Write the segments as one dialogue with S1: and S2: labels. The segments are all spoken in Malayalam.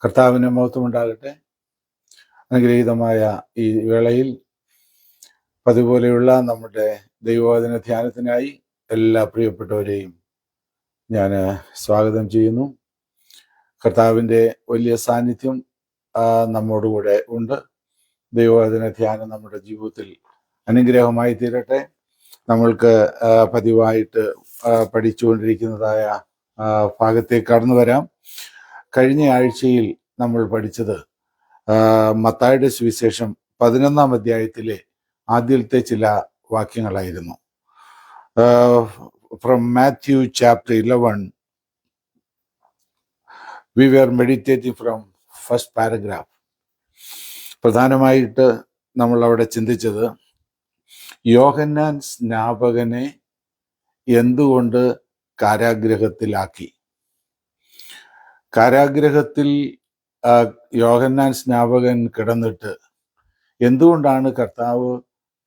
S1: കർത്താവിന് മഹത്വമുണ്ടാകട്ടെ. അനുഗ്രഹീതമായ ഈ വേളയിൽ അതുപോലെയുള്ള നമ്മുടെ ദൈവവചന ധ്യാനത്തിനായി എല്ലാ പ്രിയപ്പെട്ടവരെയും ഞാൻ സ്വാഗതം ചെയ്യുന്നു. കർത്താവിൻ്റെ വലിയ സാന്നിധ്യം നമ്മോടുകൂടെ ഉണ്ട്. ദൈവവചന ധ്യാനം നമ്മുടെ ജീവിതത്തിൽ അനുഗ്രഹമായി തീരട്ടെ. നമ്മൾക്ക് പതിവായിട്ട് പഠിച്ചുകൊണ്ടിരിക്കുന്നതായ ഭാഗത്തേക്ക് കടന്നു വരാം. കഴിഞ്ഞ ആഴ്ചയിൽ നമ്മൾ പഠിച്ചത് മത്തായിയുടെ സുവിശേഷം 11-ാം അധ്യായത്തിലെ ആദ്യത്തെ ചില വാക്യങ്ങളായിരുന്നു. From Matthew chapter 11 we were meditating from first paragraph. പ്രധാനമായിട്ട് നമ്മൾ അവിടെ ചിന്തിച്ചത് യോഹന്നാൻ സ്നാപകനെ എന്തുകൊണ്ട് കാരാഗ്രഹത്തിലാക്കി. കാരാഗ്രഹത്തിൽ യോഹന്നാൻ സ്നാപകൻ കിടന്നിട്ട് എന്തുകൊണ്ടാണ് കർത്താവ്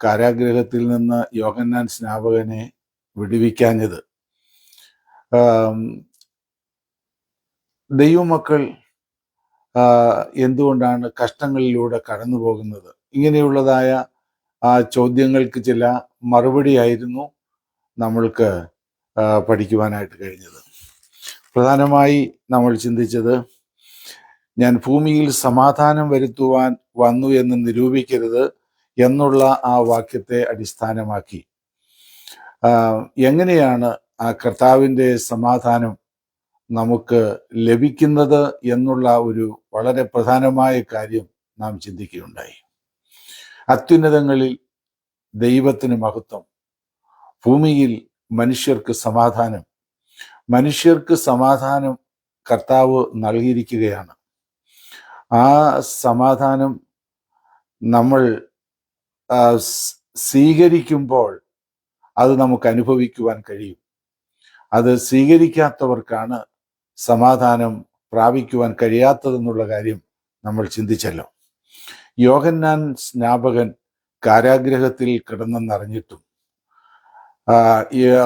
S1: കാരാഗ്രഹത്തിൽ നിന്ന് യോഹന്നാൻ സ്നാപകനെ വിടുവിക്കാഞ്ഞത്? ദൈവമക്കൾ എന്തുകൊണ്ടാണ് കഷ്ടങ്ങളിലൂടെ കടന്നു പോകുന്നത്? ഇങ്ങനെയുള്ളതായ ചോദ്യങ്ങൾക്ക് ചില മറുപടിയായിരുന്നു നമ്മൾക്ക് പഠിക്കുവാനായിട്ട് കഴിഞ്ഞത്. പ്രധാനമായി നമ്മൾ ചിന്തിച്ചത്, ഞാൻ ഭൂമിയിൽ സമാധാനം വരുത്തുവാൻ വന്നു എന്ന് നിരൂപിക്കരുത് എന്നുള്ള ആ വാക്യത്തെ അടിസ്ഥാനമാക്കി എങ്ങനെയാണ് ആ കർത്താവിൻ്റെ സമാധാനം നമുക്ക് ലഭിക്കുന്നത് എന്നുള്ള ഒരു വളരെ പ്രധാനമായ കാര്യം നാം ചിന്തിക്കുകയുണ്ടായി. അത്യുന്നതങ്ങളിൽ ദൈവത്തിന് മഹത്വം, ഭൂമിയിൽ മനുഷ്യർക്ക് സമാധാനം. മനുഷ്യർക്ക് സമാധാനം കർത്താവ് നൽകിയിരിക്കുകയാണ്. ആ സമാധാനം നമ്മൾ സ്വീകരിക്കുമ്പോൾ അത് നമുക്ക് അനുഭവിക്കുവാൻ കഴിയും. അത് സ്വീകരിക്കാത്തവർക്കാണ് സമാധാനം പ്രാപിക്കുവാൻ കഴിയാത്തതെന്നുള്ള കാര്യം നമ്മൾ ചിന്തിച്ചല്ലോ. യോഹന്നാൻ സ്നാപകൻ കാരാഗ്രഹത്തിൽ കിടന്നെന്നറിഞ്ഞിട്ടും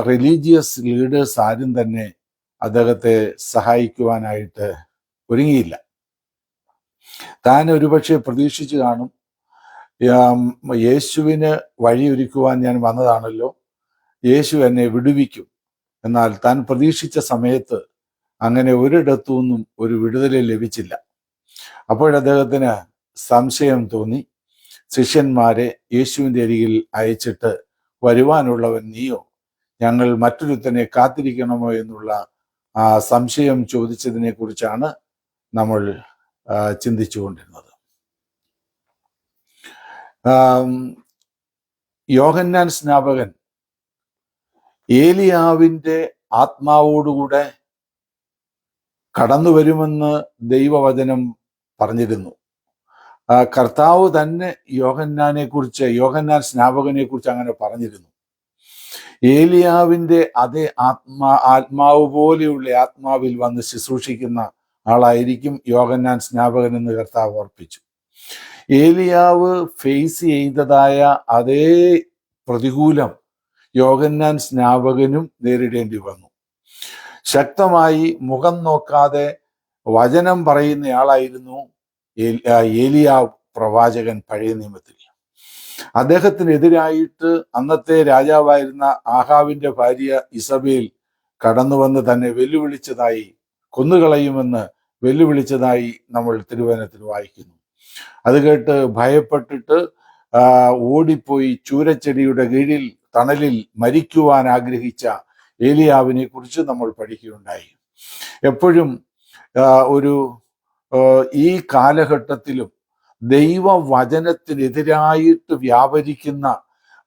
S1: റിലീജിയസ് ലീഡേഴ്സ് ആരും തന്നെ അദ്ദേഹത്തെ സഹായിക്കുവാനായിട്ട് ഒരുങ്ങിയില്ല. താൻ ഒരുപക്ഷെ പ്രതീക്ഷിച്ചു കാണും, യേശുവിന് വഴിയൊരുക്കുവാൻ ഞാൻ വന്നതാണല്ലോ, യേശു എന്നെ വിടുവിക്കും. എന്നാൽ താൻ പ്രതീക്ഷിച്ച സമയത്ത് അങ്ങനെ ഒരിടത്തു നിന്നും ഒരു വിടുതൽ ലഭിച്ചില്ല. അപ്പോഴദ്ദേഹത്തിന് സംശയം തോന്നി. ശിഷ്യന്മാരെ യേശുവിൻ്റെ അരികിൽ അയച്ചിട്ട്, വരുവാനുള്ളവൻ നീയോ, ഞങ്ങൾ മറ്റൊരുത്തനെ കാത്തിരിക്കണമോ എന്നുള്ള ആ സംശയം ചോദിച്ചതിനെ കുറിച്ചാണ് നമ്മൾ ചിന്തിച്ചു കൊണ്ടിരുന്നത്. യോഹന്നാൻ സ്നാപകൻ ഏലിയാവിൻ്റെ ആത്മാവോടുകൂടെ കടന്നു വരുമെന്ന് ദൈവവചനം പറഞ്ഞിരുന്നു. കർത്താവ് തന്നെ യോഹന്നാൻ സ്നാപകനെ കുറിച്ച് അങ്ങനെ പറഞ്ഞിരുന്നു. ഏലിയാവിൻ്റെ അതേ ആത്മാവ് പോലെയുള്ള ആത്മാവിൽ വന്ന് ശുശ്രൂഷിക്കുന്ന ആളായിരിക്കും യോഹന്നാൻ സ്നാപകൻ എന്ന് കർത്താവ് ഓർപ്പിച്ചു. ഏലിയാവ് ഫേസ് ചെയ്തതായ അതേ പ്രതികൂലം യോഹന്നാൻ സ്നാപകനും നേരിടേണ്ടി വന്നു. ശക്തമായി മുഖം നോക്കാതെ വചനം പറയുന്നയാളായിരുന്നു ഏലിയാവ് പ്രവാചകൻ പഴയ നിയമത്തിൽ. അദ്ദേഹത്തിനെതിരായിട്ട് അന്നത്തെ രാജാവായിരുന്ന ആഹാബിന്റെ ഭാര്യ ഇസബേൽ കടന്നു വന്ന് തന്നെ വെല്ലുവിളിച്ചതായി, കൊന്നുകളയുമെന്ന് വെല്ലുവിളിച്ചതായി നമ്മൾ തിരുവചനത്തിൽ വായിക്കുന്നു. അത് കേട്ട് ഭയപ്പെട്ടിട്ട് ഓടിപ്പോയി ചൂരച്ചെടിയുടെ കീഴിൽ തണലിൽ മരിക്കുവാൻ ആഗ്രഹിച്ച ഏലിയാവിനെ കുറിച്ച് നമ്മൾ പഠിക്കുകയുണ്ടായി. എപ്പോഴും ഈ കാലഘട്ടത്തിലും ദൈവവചനത്തിനെതിരായിട്ട് വ്യാപരിക്കുന്ന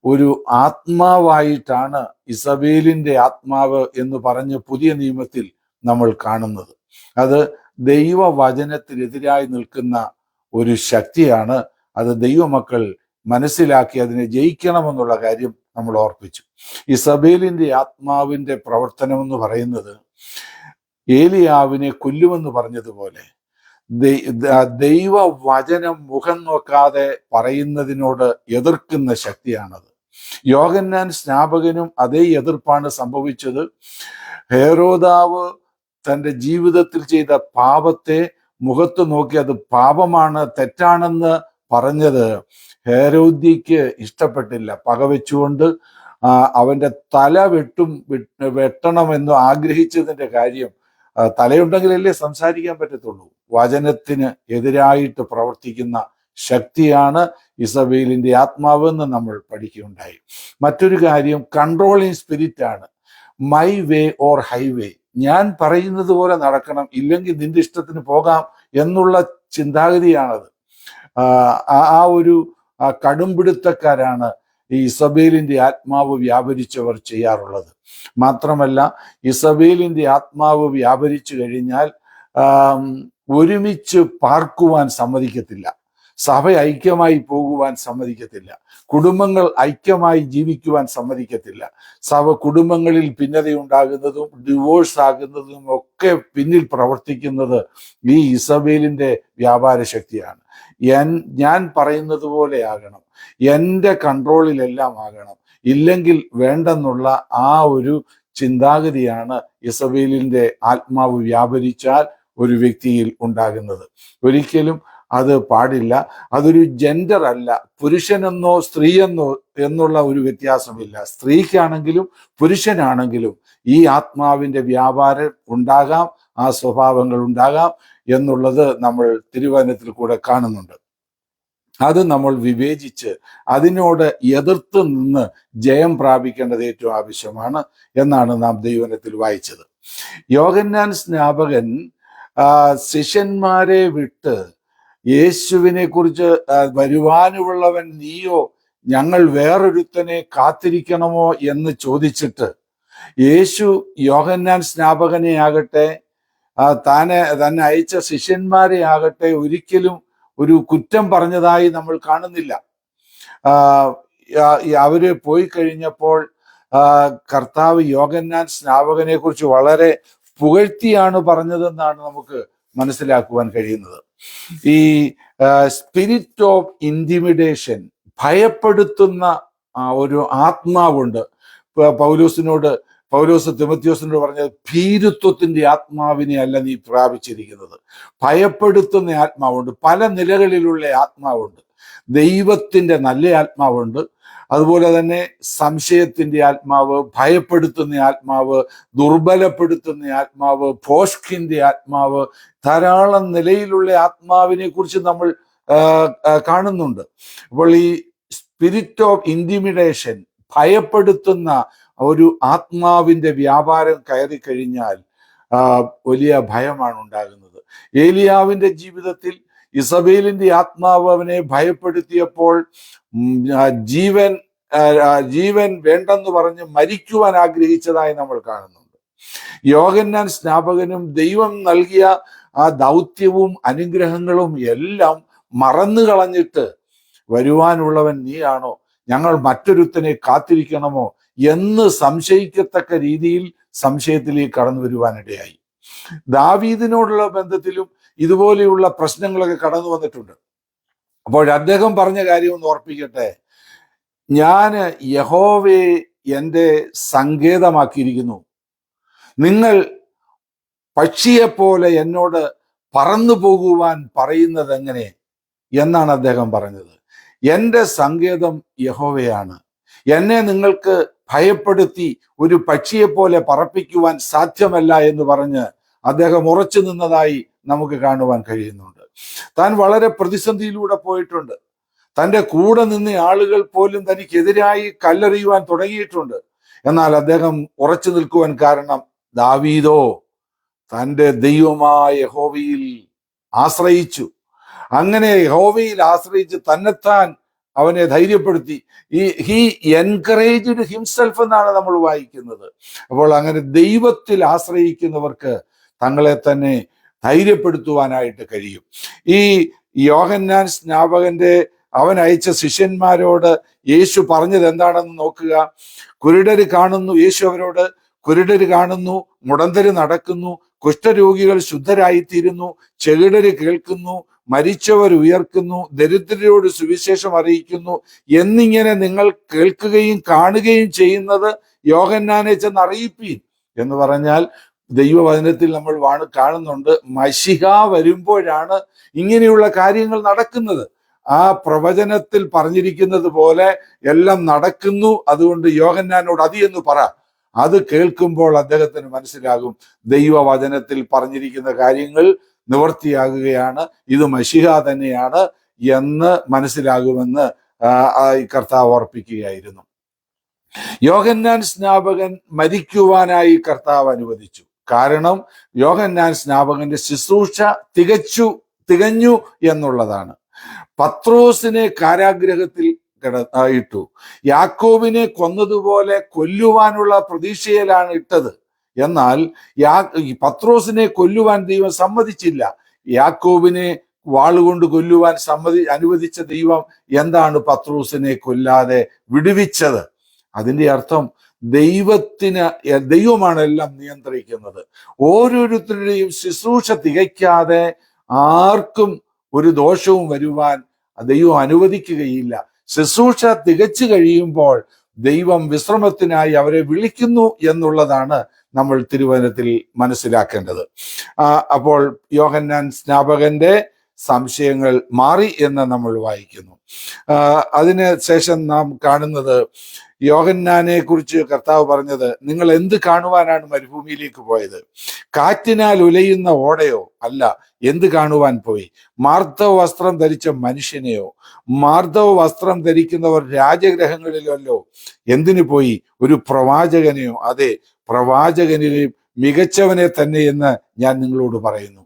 S1: ഒരു ആത്മാവായിട്ടാണ് ഇസബേലിൻ്റെ ആത്മാവ് എന്ന് പറഞ്ഞ് പുതിയ നിയമത്തിൽ നമ്മൾ കാണുന്നത്. അത് ദൈവവചനത്തിനെതിരായി നിൽക്കുന്ന ഒരു ശക്തിയാണ്. അത് ദൈവമക്കൾ മനസ്സിലാക്കി അതിനെ ജയിക്കണമെന്നുള്ള കാര്യം നമ്മൾ ഓർപ്പിച്ചു. ഇസബേലിൻ്റെ ആത്മാവിൻ്റെ പ്രവർത്തനം എന്ന് പറയുന്നത് ഏലിയാവിനെ കൊല്ലുമെന്ന് പറഞ്ഞതുപോലെ ദൈവവചനം മുഖം നോക്കാതെ പറയുന്നതിനോട് എതിർക്കുന്ന ശക്തിയാണത്. യോഹന്നാൻ സ്നാപകനും അതേ എതിർപ്പാണ് സംഭവിച്ചത്. ഹെരോദാവ് തൻ്റെ ജീവിതത്തിൽ ചെയ്ത പാപത്തെ മുഖത്ത് നോക്കി അത് പാപമാണ്, തെറ്റാണെന്ന് പറഞ്ഞത് ഹേരോദ്യയ്ക്ക് ഇഷ്ടപ്പെട്ടില്ല. പകവെച്ചുകൊണ്ട് അവന്റെ തല വെട്ടണമെന്ന് ആഗ്രഹിച്ചതിന്റെ കാര്യം, തലയുണ്ടെങ്കിലല്ലേ സംസാരിക്കാൻ പറ്റത്തുള്ളൂ. വചനത്തിന് എതിരായിട്ട് പ്രവർത്തിക്കുന്ന ശക്തിയാണ് ഇസബേലിന്റെ ആത്മാവെന്ന് നമ്മൾ പഠിക്കുകയുണ്ടായി. മറ്റൊരു കാര്യം കൺട്രോളിങ് സ്പിരിറ്റ് ആണ്. മൈ വേ ഓർ ഹൈവേ, ഞാൻ പറയുന്നത് പോലെ നടക്കണം, ഇല്ലെങ്കിൽ നിന്റെ ഇഷ്ടത്തിന് പോകാം എന്നുള്ള ചിന്താഗതിയാണത്. ആ ഒരു കടുംപിടുത്തക്കാരാണ് ഈ ഇസബേലിന്റെ ആത്മാവ് വ്യാപരിച്ചവർ ചെയ്യാറുള്ളത്. മാത്രമല്ല, ഇസബേലിന്റെ ആത്മാവ് വ്യാപരിച്ചു കഴിഞ്ഞാൽ ഒരുമിച്ച് പാർക്കുവാൻ സമ്മതിക്കത്തില്ല, സഭ ഐക്യമായി പോകുവാൻ സമ്മതിക്കത്തില്ല, കുടുംബങ്ങൾ ഐക്യമായി ജീവിക്കുവാൻ സമ്മതിക്കത്തില്ല. കുടുംബങ്ങളിൽ ഭിന്നതയുണ്ടാകുന്നതും ഡിവോഴ്സ് ആകുന്നതും ഒക്കെ പിന്നിൽ പ്രവർത്തിക്കുന്നത് ഈ ഇസബേലിന്റെ വ്യാപാര ശക്തിയാണ്. ഞാൻ പറയുന്നത് പോലെ ആകണം, എൻ്റെ കൺട്രോളിലെല്ലാം ആകണം, ഇല്ലെങ്കിൽ വേണ്ടെന്നുള്ള ആ ഒരു ചിന്താഗതിയാണ് ഇസബേലിന്റെ ആത്മാവ് വ്യാപരിച്ചാൽ ഒരു വ്യക്തിയിൽ ഉണ്ടാകുന്നത്. ഒരിക്കലും അത് പാടില്ല. അതൊരു ജെൻഡർ അല്ല, പുരുഷനെന്നോ സ്ത്രീയെന്നോ എന്നുള്ള ഒരു വ്യത്യാസമില്ല. സ്ത്രീക്കാണെങ്കിലും പുരുഷനാണെങ്കിലും ഈ ആത്മാവിന്റെ വ്യാപാരം ഉണ്ടാകാം, ആ സ്വഭാവങ്ങൾ ഉണ്ടാകാം എന്നുള്ളത് നമ്മൾ തിരുവചനത്തിൽ കൂടെ കാണുന്നുണ്ട്. അത് നമ്മൾ വിവേചിച്ച് അതിനോട് എതിർത്ത് നിന്ന് ജയം പ്രാപിക്കേണ്ടത് ഏറ്റവും ആവശ്യമാണ് എന്നാണ് നാം ദൈവവചനത്തിൽ വായിച്ചത്. യോഹന്നാൻ സ്നാപകൻ ശിഷ്യന്മാരെ വിട്ട് യേശുവിനെ കുറിച്ച് വരുവാനുള്ളവൻ നീയോ, ഞങ്ങൾ വേറൊരുത്തനെ കാത്തിരിക്കണമോ എന്ന് ചോദിച്ചിട്ട് യേശു യോഹന്നാൻ സ്നാപകനെ ആകട്ടെ തന്നെ അയച്ച ശിഷ്യന്മാരെ ആകട്ടെ ഒരിക്കലും ഒരു കുറ്റം പറഞ്ഞതായി നമ്മൾ കാണുന്നില്ല. അവര് പോയി കഴിഞ്ഞപ്പോൾ കർത്താവ് യോഹന്നാൻ സ്നാപകനെ കുറിച്ച് വളരെ പുകഴ്ത്തിയാണ് പറഞ്ഞതെന്നാണ് നമുക്ക് മനസ്സിലാക്കുവാൻ കഴിയുന്നത്. ഈ സ്പിരിറ്റ് ഓഫ് ഇന്റിമിഡേഷൻ, ഭയപ്പെടുത്തുന്ന ഒരു ആത്മാവുണ്ട്. പൗലോസ് തിമോഥെയോസിനോട് പറഞ്ഞത്, ഭീരുത്വത്തിന്റെ ആത്മാവിനെ അല്ല നീ പ്രാപിച്ചിരിക്കുന്നത്, ഭയപ്പെടുത്തുന്ന ആത്മാവുണ്ട്. പല നിലകളിലുള്ള ആത്മാവുണ്ട്. ദൈവത്തിന്റെ നല്ല ആത്മാവുണ്ട്, അതുപോലെ തന്നെ സംശയത്തിന്റെ ആത്മാവ്, ഭയപ്പെടുത്തുന്ന ആത്മാവ്, ദുർബലപ്പെടുത്തുന്ന ആത്മാവ്, ഭോഷ്കിന്റെ ആത്മാവ്, ധാരാളം നിലയിലുള്ള ആത്മാവിനെ കുറിച്ച് നമ്മൾ കാണുന്നുണ്ട്. അപ്പോൾ ഈ സ്പിരിറ്റ് ഓഫ് ഇന്റിമിഡേഷൻ, ഭയപ്പെടുത്തുന്ന ഒരു ആത്മാവിന്റെ വ്യാപാരം കയറി കഴിഞ്ഞാൽ വലിയ ഭയമാണ് ഉണ്ടാകുന്നത്. ഏലിയാവിന്റെ ജീവിതത്തിൽ ഇസബേലിന്റെ ആത്മാവ് അവനെ ഭയപ്പെടുത്തിയപ്പോൾ ജീവൻ വേണ്ടെന്ന് പറഞ്ഞ് മരിക്കുവാൻ ആഗ്രഹിച്ചതായി നമ്മൾ കാണുന്നുണ്ട്. യോഹന്നാൻ സ്നാപകനും ദൈവം നൽകിയ ആ ദൗത്യവും അനുഗ്രഹങ്ങളും എല്ലാം മറന്നു കളഞ്ഞിട്ട് വരുവാനുള്ളവൻ നീയാണോ, ഞങ്ങൾ മറ്റൊരുത്തനെ കാത്തിരിക്കണമോ എന്ന് സംശയിക്കത്തക്ക രീതിയിൽ സംശയത്തിലേക്ക് കടന്നു വരുവാനിടയായി. ദാവീദിനോടുള്ള ബന്ധത്തിലും ഇതുപോലെയുള്ള പ്രശ്നങ്ങളൊക്കെ കടന്നു വന്നിട്ടുണ്ട്. അപ്പോൾ അദ്ദേഹം പറഞ്ഞ കാര്യം ഒന്ന് ഓർപ്പിക്കട്ടെ, ഞാൻ യഹോവയെ എൻ്റെ സങ്കേതമാക്കിയിരിക്കുന്നു, നിങ്ങൾ പക്ഷിയെപ്പോലെ എന്നോട് പറന്നു പോകുവാൻ പറയുന്നത് എങ്ങനെ എന്നാണ് അദ്ദേഹം പറഞ്ഞത്. എൻ്റെ സങ്കേതം യഹോവയാണ്, എന്നെ നിങ്ങൾക്ക് ഭയപ്പെടുത്തി ഒരു പക്ഷിയെപ്പോലെ പറപ്പിക്കുവാൻ സാധ്യമല്ല എന്ന് പറഞ്ഞ് അദ്ദേഹം ഉറച്ചു നിന്നതായി നമുക്ക് കാണുവാൻ കഴിയുന്നുണ്ട്. താൻ വളരെ പ്രതിസന്ധിയിലൂടെ പോയിട്ടുണ്ട്. തൻ്റെ കൂടെ നിന്ന ആളുകൾ പോലും തനിക്കെതിരായി കല്ലെറിയുവാൻ തുടങ്ങിയിട്ടുണ്ട്. എന്നാൽ അദ്ദേഹം ഉറച്ചു നിൽക്കുവാൻ കാരണം, ദാവീദോ തൻ്റെ ദൈവമായ യഹോവയിൽ ആശ്രയിച്ചു. അങ്ങനെ യഹോവയിൽ ആശ്രയിച്ച് തന്നെത്താൻ അവനെ ധൈര്യപ്പെടുത്തി. ഹി എൻകറേജ്ഡ് ഹിംസെൽഫ് എന്നാണ് നമ്മൾ വായിക്കുന്നത്. അപ്പോൾ അങ്ങനെ ദൈവത്തിൽ ആശ്രയിക്കുന്നവർക്ക് തങ്ങളെ തന്നെ ധൈര്യപ്പെടുത്തുവാനായിട്ട് കഴിയും. ഈ യോഹന്നാൻ സ്നാപകന്റെ അവൻ അയച്ച ശിഷ്യന്മാരോട് യേശു പറഞ്ഞത് എന്താണെന്ന് നോക്കുക. കുരുടര് കാണുന്നു, യേശു അവരോട്, കുരുടര് കാണുന്നു, മുടന്തര് നടക്കുന്നു, കുഷ്ഠരോഗികൾ ശുദ്ധരായിത്തീരുന്നു, ചെകിടര് കേൾക്കുന്നു, മരിച്ചവർ ഉയർക്കുന്നു, ദരിദ്രരോട് സുവിശേഷം അറിയിക്കുന്നു എന്നിങ്ങനെ നിങ്ങൾ കേൾക്കുകയും കാണുകയും ചെയ്യുന്നത് യോഹന്നാനെ ചെന്ന് അറിയിപ്പീൻ എന്ന് പറഞ്ഞാൽ, ദൈവവചനത്തിൽ നമ്മൾ കാണുന്നുണ്ട്. മശിഹ വരുമ്പോഴാണ് ഇങ്ങനെയുള്ള കാര്യങ്ങൾ നടക്കുന്നത്. ആ പ്രവചനത്തിൽ പറഞ്ഞിരിക്കുന്നത് പോലെ എല്ലാം നടക്കുന്നു. അതുകൊണ്ട് യോഹന്നാനോട് അത് എന്ന് പറ. അത് കേൾക്കുമ്പോൾ അദ്ദേഹത്തിന് മനസ്സിലാകും ദൈവവചനത്തിൽ പറഞ്ഞിരിക്കുന്ന കാര്യങ്ങൾ നിവർത്തിയാകുകയാണ്, ഇത് മശിഹ തന്നെയാണ് എന്ന് മനസ്സിലാകുമെന്ന് ഈ കർത്താവ് ഓർപ്പിക്കുകയായിരുന്നു. യോഹന്നാൻ സ്നാപകൻ മരിക്കുവാനായി കർത്താവ് അനുവദിച്ചു. കാരണം യോഹന്നാൻ സ്നാപകന്റെ ശുശ്രൂഷ തികഞ്ഞു എന്നുള്ളതാണ്. പത്രോസിനെ കാരാഗ്രഹത്തിൽ ഇട്ടു. യാക്കോബിനെ കൊന്നതുപോലെ കൊല്ലുവാനുള്ള പ്രതീക്ഷയിലാണ് ഇട്ടത്. എന്നാൽ പത്രോസിനെ കൊല്ലുവാൻ ദൈവം സമ്മതിച്ചില്ല. യാക്കോബിനെ വാളുകൊണ്ട് കൊല്ലുവാൻ അനുവദിച്ച ദൈവം എന്താണ് പത്രോസിനെ കൊല്ലാതെ വിടുവിച്ചത്? അതിന്റെ അർത്ഥം ദൈവമാണ് എല്ലാം നിയന്ത്രിക്കുന്നത്. ഓരോരുത്തരുടെയും ശുശ്രൂഷ തികയ്ക്കാതെ ആർക്കും ഒരു ദോഷവും വരുവാൻ ദൈവം അനുവദിക്കുകയില്ല. ശുശ്രൂഷ തികച്ചു കഴിയുമ്പോൾ ദൈവം വിശ്രമത്തിനായി അവരെ വിളിക്കുന്നു എന്നുള്ളതാണ് നമ്മൾ തിരുവചനത്തിൽ മനസ്സിലാക്കേണ്ടത്. അപ്പോൾ യോഹന്നാൻ സ്നാപകന്റെ സംശയങ്ങൾ മാറി എന്ന് നമ്മൾ വായിക്കുന്നു. അതിന് ശേഷം നാം കാണുന്നത് യോഹന്നാനെ കുറിച്ച് കർത്താവ് പറഞ്ഞത്, നിങ്ങൾ എന്ത് കാണുവാനാണ് മരുഭൂമിയിലേക്ക് പോയത്? കാറ്റിനാൽ ഉലയുന്ന ഓടയോ? അല്ല. എന്ത് കാണുവാൻ പോയി? മാർദ്ദവ വസ്ത്രം ധരിച്ച മനുഷ്യനെയോ? മാർദ്ദവ വസ്ത്രം ധരിക്കുന്നവർ രാജഗ്രഹങ്ങളിലല്ലോ. എന്തിനു പോയി? ഒരു പ്രവാചകനെയോ? അതെ, പ്രവാചകനിലും മികച്ചവനെ തന്നെ എന്ന് ഞാൻ നിങ്ങളോട് പറയുന്നു.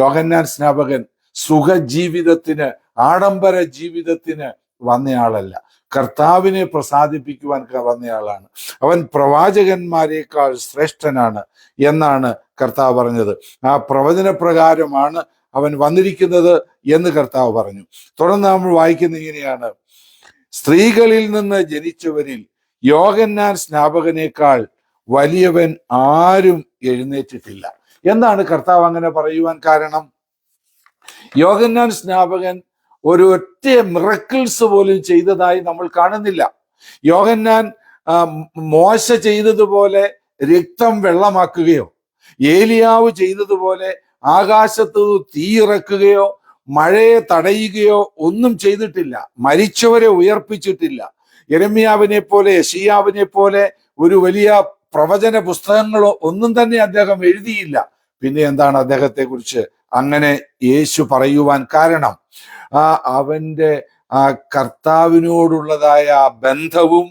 S1: യോഹന്നാൻ സ്നാപകൻ സുഖജീവിതത്തിന്, ആഡംബര ജീവിതത്തിന് വന്നയാളല്ല, കർത്താവിനെ പ്രസാദിപ്പിക്കുവാൻ വന്നയാളാണ്. അവൻ പ്രവാചകന്മാരെക്കാൾ ശ്രേഷ്ഠനാണ് എന്നാണ് കർത്താവ് പറഞ്ഞത്. ആ പ്രവചന പ്രകാരമാണ് അവൻ വന്നിരിക്കുന്നത് എന്ന് കർത്താവ് പറഞ്ഞു. തുടർന്ന് നമ്മൾ വായിക്കുന്ന ഇങ്ങനെയാണ്, സ്ത്രീകളിൽ നിന്ന് ജനിച്ചവരിൽ യോഹന്നാൻ സ്നാപകനേക്കാൾ വലിയവൻ ആരും എഴുന്നേറ്റിട്ടില്ല. എന്താണ് കർത്താവ് അങ്ങനെ പറയുവാൻ കാരണം? യോഹന്നാൻ സ്നാപകൻ ഒരു ഒറ്റ മിറക്കിൾസ് പോലും ചെയ്തതായി നമ്മൾ കാണുന്നില്ല. യോഹന്നാൻ മോശ ചെയ്തതുപോലെ രക്തം വെള്ളമാക്കുകയോ, ഏലിയാവ് ചെയ്തതുപോലെ ആകാശത്ത് തീയിറക്കുകയോ മഴയെ തടയുകയോ ഒന്നും ചെയ്തിട്ടില്ല. മരിച്ചവരെ ഉയർപ്പിച്ചിട്ടില്ല. യെരമ്യാവിനെ പോലെ, യെശയ്യാവിനെ പോലെ ഒരു വലിയ പ്രവചന പുസ്തകങ്ങളോ ഒന്നും തന്നെ അദ്ദേഹം എഴുതിയില്ല. പിന്നെ എന്താണ് അദ്ദേഹത്തെ കുറിച്ച് അങ്ങനെ യേശു പറയുവാൻ കാരണം? അവന്റെ കർത്താവിനോടുള്ളതായ ബന്ധവും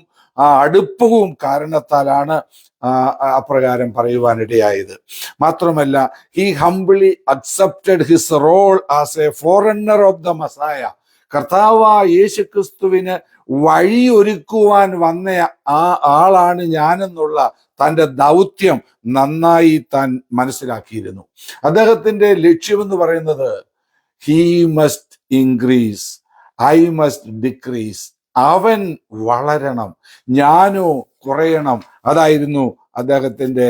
S1: അടുപ്പവും കാരണത്താലാണ് അപ്രകാരം പറയുവാനിടയായത്. മാത്രമല്ല, he humbly accepted his role as a foreigner of the Maasai. കർത്താവായ യേശു ക്രിസ്തുവിന് വഴി ഒരുക്കുവാൻ വന്ന ആളാണ് ഞാനെന്നുള്ള തൻ്റെ ദൗത്യം നന്നായി താൻ മനസ്സിലാക്കിയിരുന്നു. അദ്ദേഹത്തിന്റെ ലക്ഷ്യമെന്ന് പറയുന്നത്, he must increase, I must decrease. അവൻ വളരണം, ഞാനോ കുറയണം. അതായിരുന്നു അദ്ദേഹത്തിന്റെ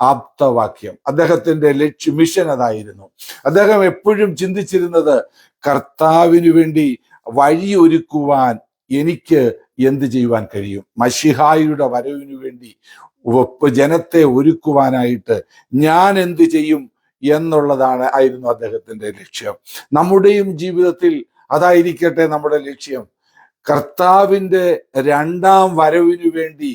S1: ആപ്തവാക്യം. അദ്ദേഹത്തിന്റെ മിഷൻ അതായിരുന്നു. അദ്ദേഹം എപ്പോഴും ചിന്തിച്ചിരുന്നത്, കർത്താവിന് വേണ്ടി വഴി ഒരുക്കുവാൻ എനിക്ക് എന്ത് ചെയ്യുവാൻ കഴിയും? മശിഹായുടെ വരവിനു വേണ്ടി ജനത്തെ ഒരുക്കുവാനായിട്ട് ഞാൻ എന്ത് ചെയ്യും ആയിരുന്നു അദ്ദേഹത്തിന്റെ ലക്ഷ്യം. നമ്മുടെയും ജീവിതത്തിൽ അതായിരിക്കട്ടെ നമ്മുടെ ലക്ഷ്യം. കർത്താവിൻ്റെ രണ്ടാം വരവിനു വേണ്ടി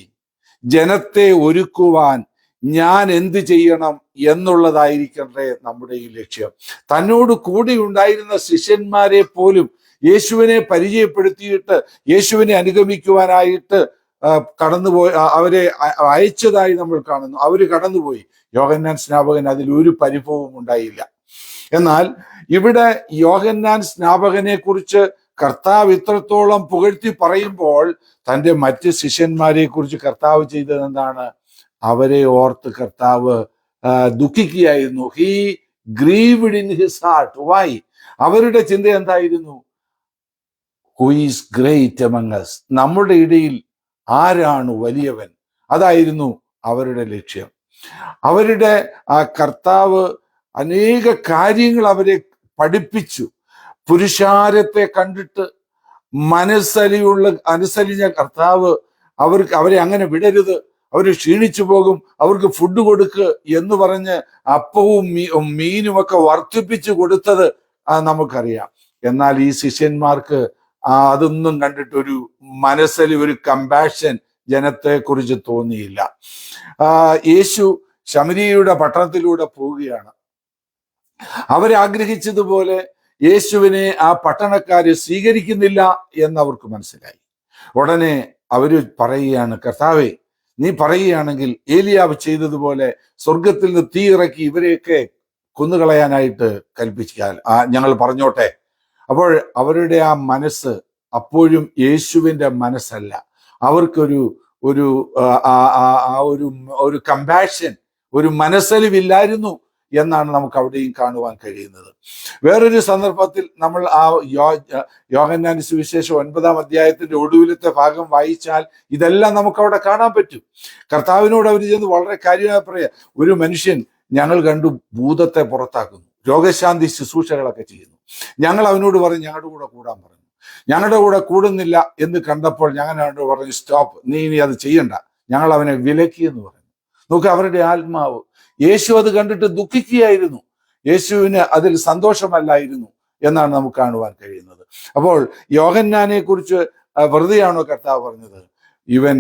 S1: ജനത്തെ ഒരുക്കുവാൻ ഞാൻ എന്ത് ചെയ്യണം എന്നുള്ളതായിരിക്കട്ടെ നമ്മുടെ ഈ ലക്ഷ്യം. തന്നോട് കൂടി ഉണ്ടായിരുന്ന ശിഷ്യന്മാരെ പോലും യേശുവിനെ പരിചയപ്പെടുത്തിയിട്ട് യേശുവിനെ അനുഗമിക്കുവാനായിട്ട് കടന്നുപോയി, അവരെ അയച്ചതായി നമ്മൾ കാണുന്നു. അവര് കടന്നുപോയി. യോഹന്നാൻ സ്നാപകൻ അതിൽ ഒരു പരിഭവവും ഉണ്ടായില്ല. എന്നാൽ ഇവിടെ യോഹന്നാൻ സ്നാപകനെ കുറിച്ച് കർത്താവ് ഇത്രത്തോളം പുകഴ്ത്തി പറയുമ്പോൾ തൻ്റെ മറ്റ് ശിഷ്യന്മാരെ കുറിച്ച് കർത്താവ് ചെയ്തത് എന്താണ്? അവരെ ഓർത്ത് കർത്താവ് ദുഃഖിക്കുകയായിരുന്നു. He grieved in his heart. Why? അവരുടെ ചിന്ത എന്തായിരുന്നു? Who is great among us? നമ്മുടെ ഇടയിൽ ആരാണ് വലിയവൻ? അതായിരുന്നു അവരുടെ ലക്ഷ്യം. അവരുടെ കർത്താവ് അനേക കാര്യങ്ങൾ അവരെ പഠിപ്പിച്ചു. പുരുഷാരത്തെ കണ്ടിട്ട് അനുസരിഞ്ഞ കർത്താവ് അവരെ അങ്ങനെ വിടരുത്, അവർ ക്ഷീണിച്ചു പോകും, അവർക്ക് ഫുഡ് കൊടുക്ക് എന്ന് പറഞ്ഞ് അപ്പവും മീനുമൊക്കെ വർദ്ധിപ്പിച്ചു കൊടുത്തത് നമുക്കറിയാം. എന്നാൽ ഈ ശിഷ്യന്മാർക്ക് അതൊന്നും കണ്ടിട്ട് ഒരു മനസ്സിൽ ഒരു കമ്പാഷൻ ജനത്തെ കുറിച്ച് തോന്നിയില്ല. യേശു ശമരിയയുടെ പട്ടണത്തിലൂടെ പോവുകയാണ്. അവരാഗ്രഹിച്ചതുപോലെ യേശുവിനെ ആ പട്ടണക്കാര് സ്വീകരിക്കുന്നില്ല എന്നവർക്ക് മനസ്സിലായി. ഉടനെ അവര് പറയുകയാണ്, കർത്താവേ, നീ പറയുകയാണെങ്കിൽ ഏലിയാവ് ചെയ്തതുപോലെ സ്വർഗത്തിൽ നിന്ന് തീ ഇറക്കി ഇവരെയൊക്കെ കൊന്നുകളയാനായിട്ട് കൽപ്പിച്ചാൽ ഞങ്ങൾ പറഞ്ഞോട്ടെ. അപ്പോൾ അവരുടെ ആ മനസ്സ് അപ്പോഴും യേശുവിൻ്റെ മനസ്സല്ല. അവർക്കൊരു ഒരു ഒരു കമ്പാഷൻ, ഒരു മനസ്സലിവില്ലായിരുന്നു എന്നാണ് നമുക്ക് അവിടെയും കാണുവാൻ കഴിയുന്നത്. വേറൊരു സന്ദർഭത്തിൽ നമ്മൾ ആ യോഹന്നാൻ സുവിശേഷം 9-ാം അധ്യായത്തിന്റെ ഒടുവിലത്തെ ഭാഗം വായിച്ചാൽ ഇതെല്ലാം നമുക്ക് അവിടെ കാണാൻ പറ്റും. കർത്താവിനോട് അവർ ചെന്ന് വളരെ കാര്യമായി പറയാ, ഒരു മനുഷ്യൻ ഞങ്ങൾ കണ്ടു ഭൂതത്തെ പുറത്താക്കുന്നു, രോഗശാന്തി ശുശ്രൂഷകളൊക്കെ ചെയ്യുന്നു. ഞങ്ങൾ അവനോട് പറഞ്ഞു ഞങ്ങളുടെ കൂടെ കൂടാൻ പറഞ്ഞു. ഞങ്ങളുടെ കൂടെ കൂടുന്നില്ല എന്ന് കണ്ടപ്പോൾ ഞങ്ങൾ അവനോട് പറഞ്ഞു, സ്റ്റോപ്പ്, നീ ഇനി അത് ചെയ്യണ്ട, ഞങ്ങൾ അവനെ വിലക്കി എന്ന് പറഞ്ഞു. നോക്ക്, അവരുടെ ആത്മാവ്. യേശു അത് കണ്ടിട്ട് ദുഃഖിക്കുകയായിരുന്നു. യേശുവിന് അതിൽ സന്തോഷമല്ലായിരുന്നു എന്നാണ് നമുക്ക് കാണുവാൻ കഴിയുന്നത്. അപ്പോൾ യോഹന്നാനെ കുറിച്ച് വെറുതെയാണോ കർത്താവ് പറഞ്ഞത്? ഇവൻ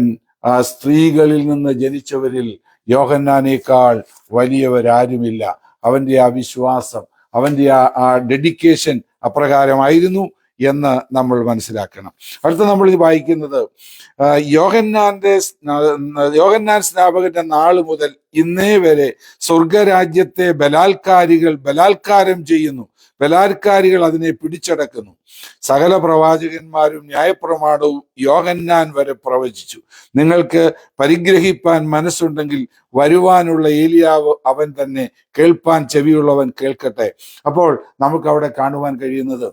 S1: സ്ത്രീകളിൽ നിന്ന് ജനിച്ചവരിൽ യോഹന്നാനേക്കാൾ വലിയവരാരുമില്ല. അവന്റെ ആ വിശ്വാസം, അവന്റെ ആ ഡെഡിക്കേഷൻ അപ്രകാരമായിരുന്നു എന്ന് നമ്മൾ മനസ്സിലാക്കണം. അടുത്ത നമ്മൾ ഇത് വായിക്കുന്നത് യോഹന്നാൻ സ്നാപകന്റെ നാള് മുതൽ ഇന്നേ വരെ സ്വർഗരാജ്യത്തെ ബലാത്കാരം ചെയ്യുന്നു, ബലാത്കാരികൾ അതിനെ പിടിച്ചടക്കുന്നു. സകല പ്രവാചകന്മാരും ന്യായപ്രമാണവും യോഹന്നാൻ വരെ പ്രവചിച്ചു. നിങ്ങൾക്ക് പരിഗ്രഹിപ്പാൻ മനസ്സുണ്ടെങ്കിൽ വരുവാനുള്ള ഏലിയാവ് അവൻ തന്നെ, കേൾപ്പാൻ ചെവിയുള്ളവൻ കേൾക്കട്ടെ. അപ്പോൾ നമുക്ക് അവിടെ കാണുവാൻ കഴിയുന്നത്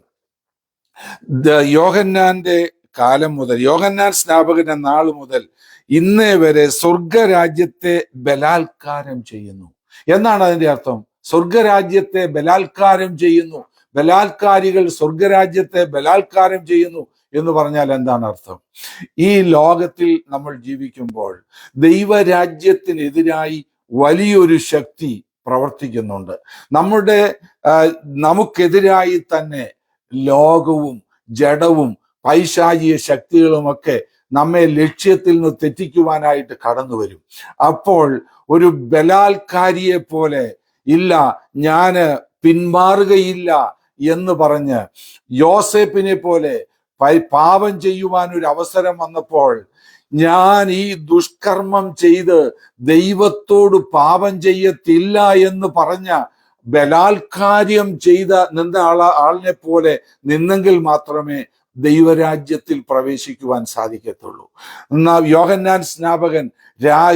S1: യോഹന്നാന്റെ കാലം മുതൽ, യോഹന്നാൻ സ്നാപകന്റെ നാൾ മുതൽ ഇന്നേ വരെ സ്വർഗരാജ്യത്തെ ബലാത്കാരം ചെയ്യുന്നു എന്നാണ് അതിന്റെ അർത്ഥം. സ്വർഗരാജ്യത്തെ ബലാത്കാരം ചെയ്യുന്നു, ബലാത്കാരികൾ സ്വർഗരാജ്യത്തെ ബലാത്കാരം ചെയ്യുന്നു എന്ന് പറഞ്ഞാൽ എന്താണ് അർത്ഥം? ഈ ലോകത്തിൽ നമ്മൾ ജീവിക്കുമ്പോൾ ദൈവരാജ്യത്തിനെതിരായി വലിയൊരു ശക്തി പ്രവർത്തിക്കുന്നുണ്ട്. നമുക്കെതിരായി തന്നെ ലോകവും ജഡവും പൈശാചിക ശക്തികളുമൊക്കെ നമ്മെ ലക്ഷ്യത്തിൽ നിന്ന് തെറ്റിക്കുവാനായിട്ട് കടന്നു വരും. അപ്പോൾ ഒരു ബലാത്കാരിയെ പോലെ, ഇല്ല ഞാന് പിന്മാറുകയില്ല എന്ന് പറഞ്ഞ് യോസേപ്പിനെ പോലെ പാപം ചെയ്യുവാൻ ഒരു അവസരം വന്നപ്പോൾ, ഞാൻ ഈ ദുഷ്കർമ്മം ചെയ്ത് ദൈവത്തോട് പാപം ചെയ്യത്തില്ല എന്ന് പറഞ്ഞ ബലാത്കാര്യം ചെയ്ത ആളിനെ പോലെ നിന്നെങ്കിൽ മാത്രമേ ദൈവരാജ്യത്തിൽ പ്രവേശിക്കുവാൻ സാധിക്കത്തുള്ളൂ. യോഹന്നാൻ സ്നാപകൻ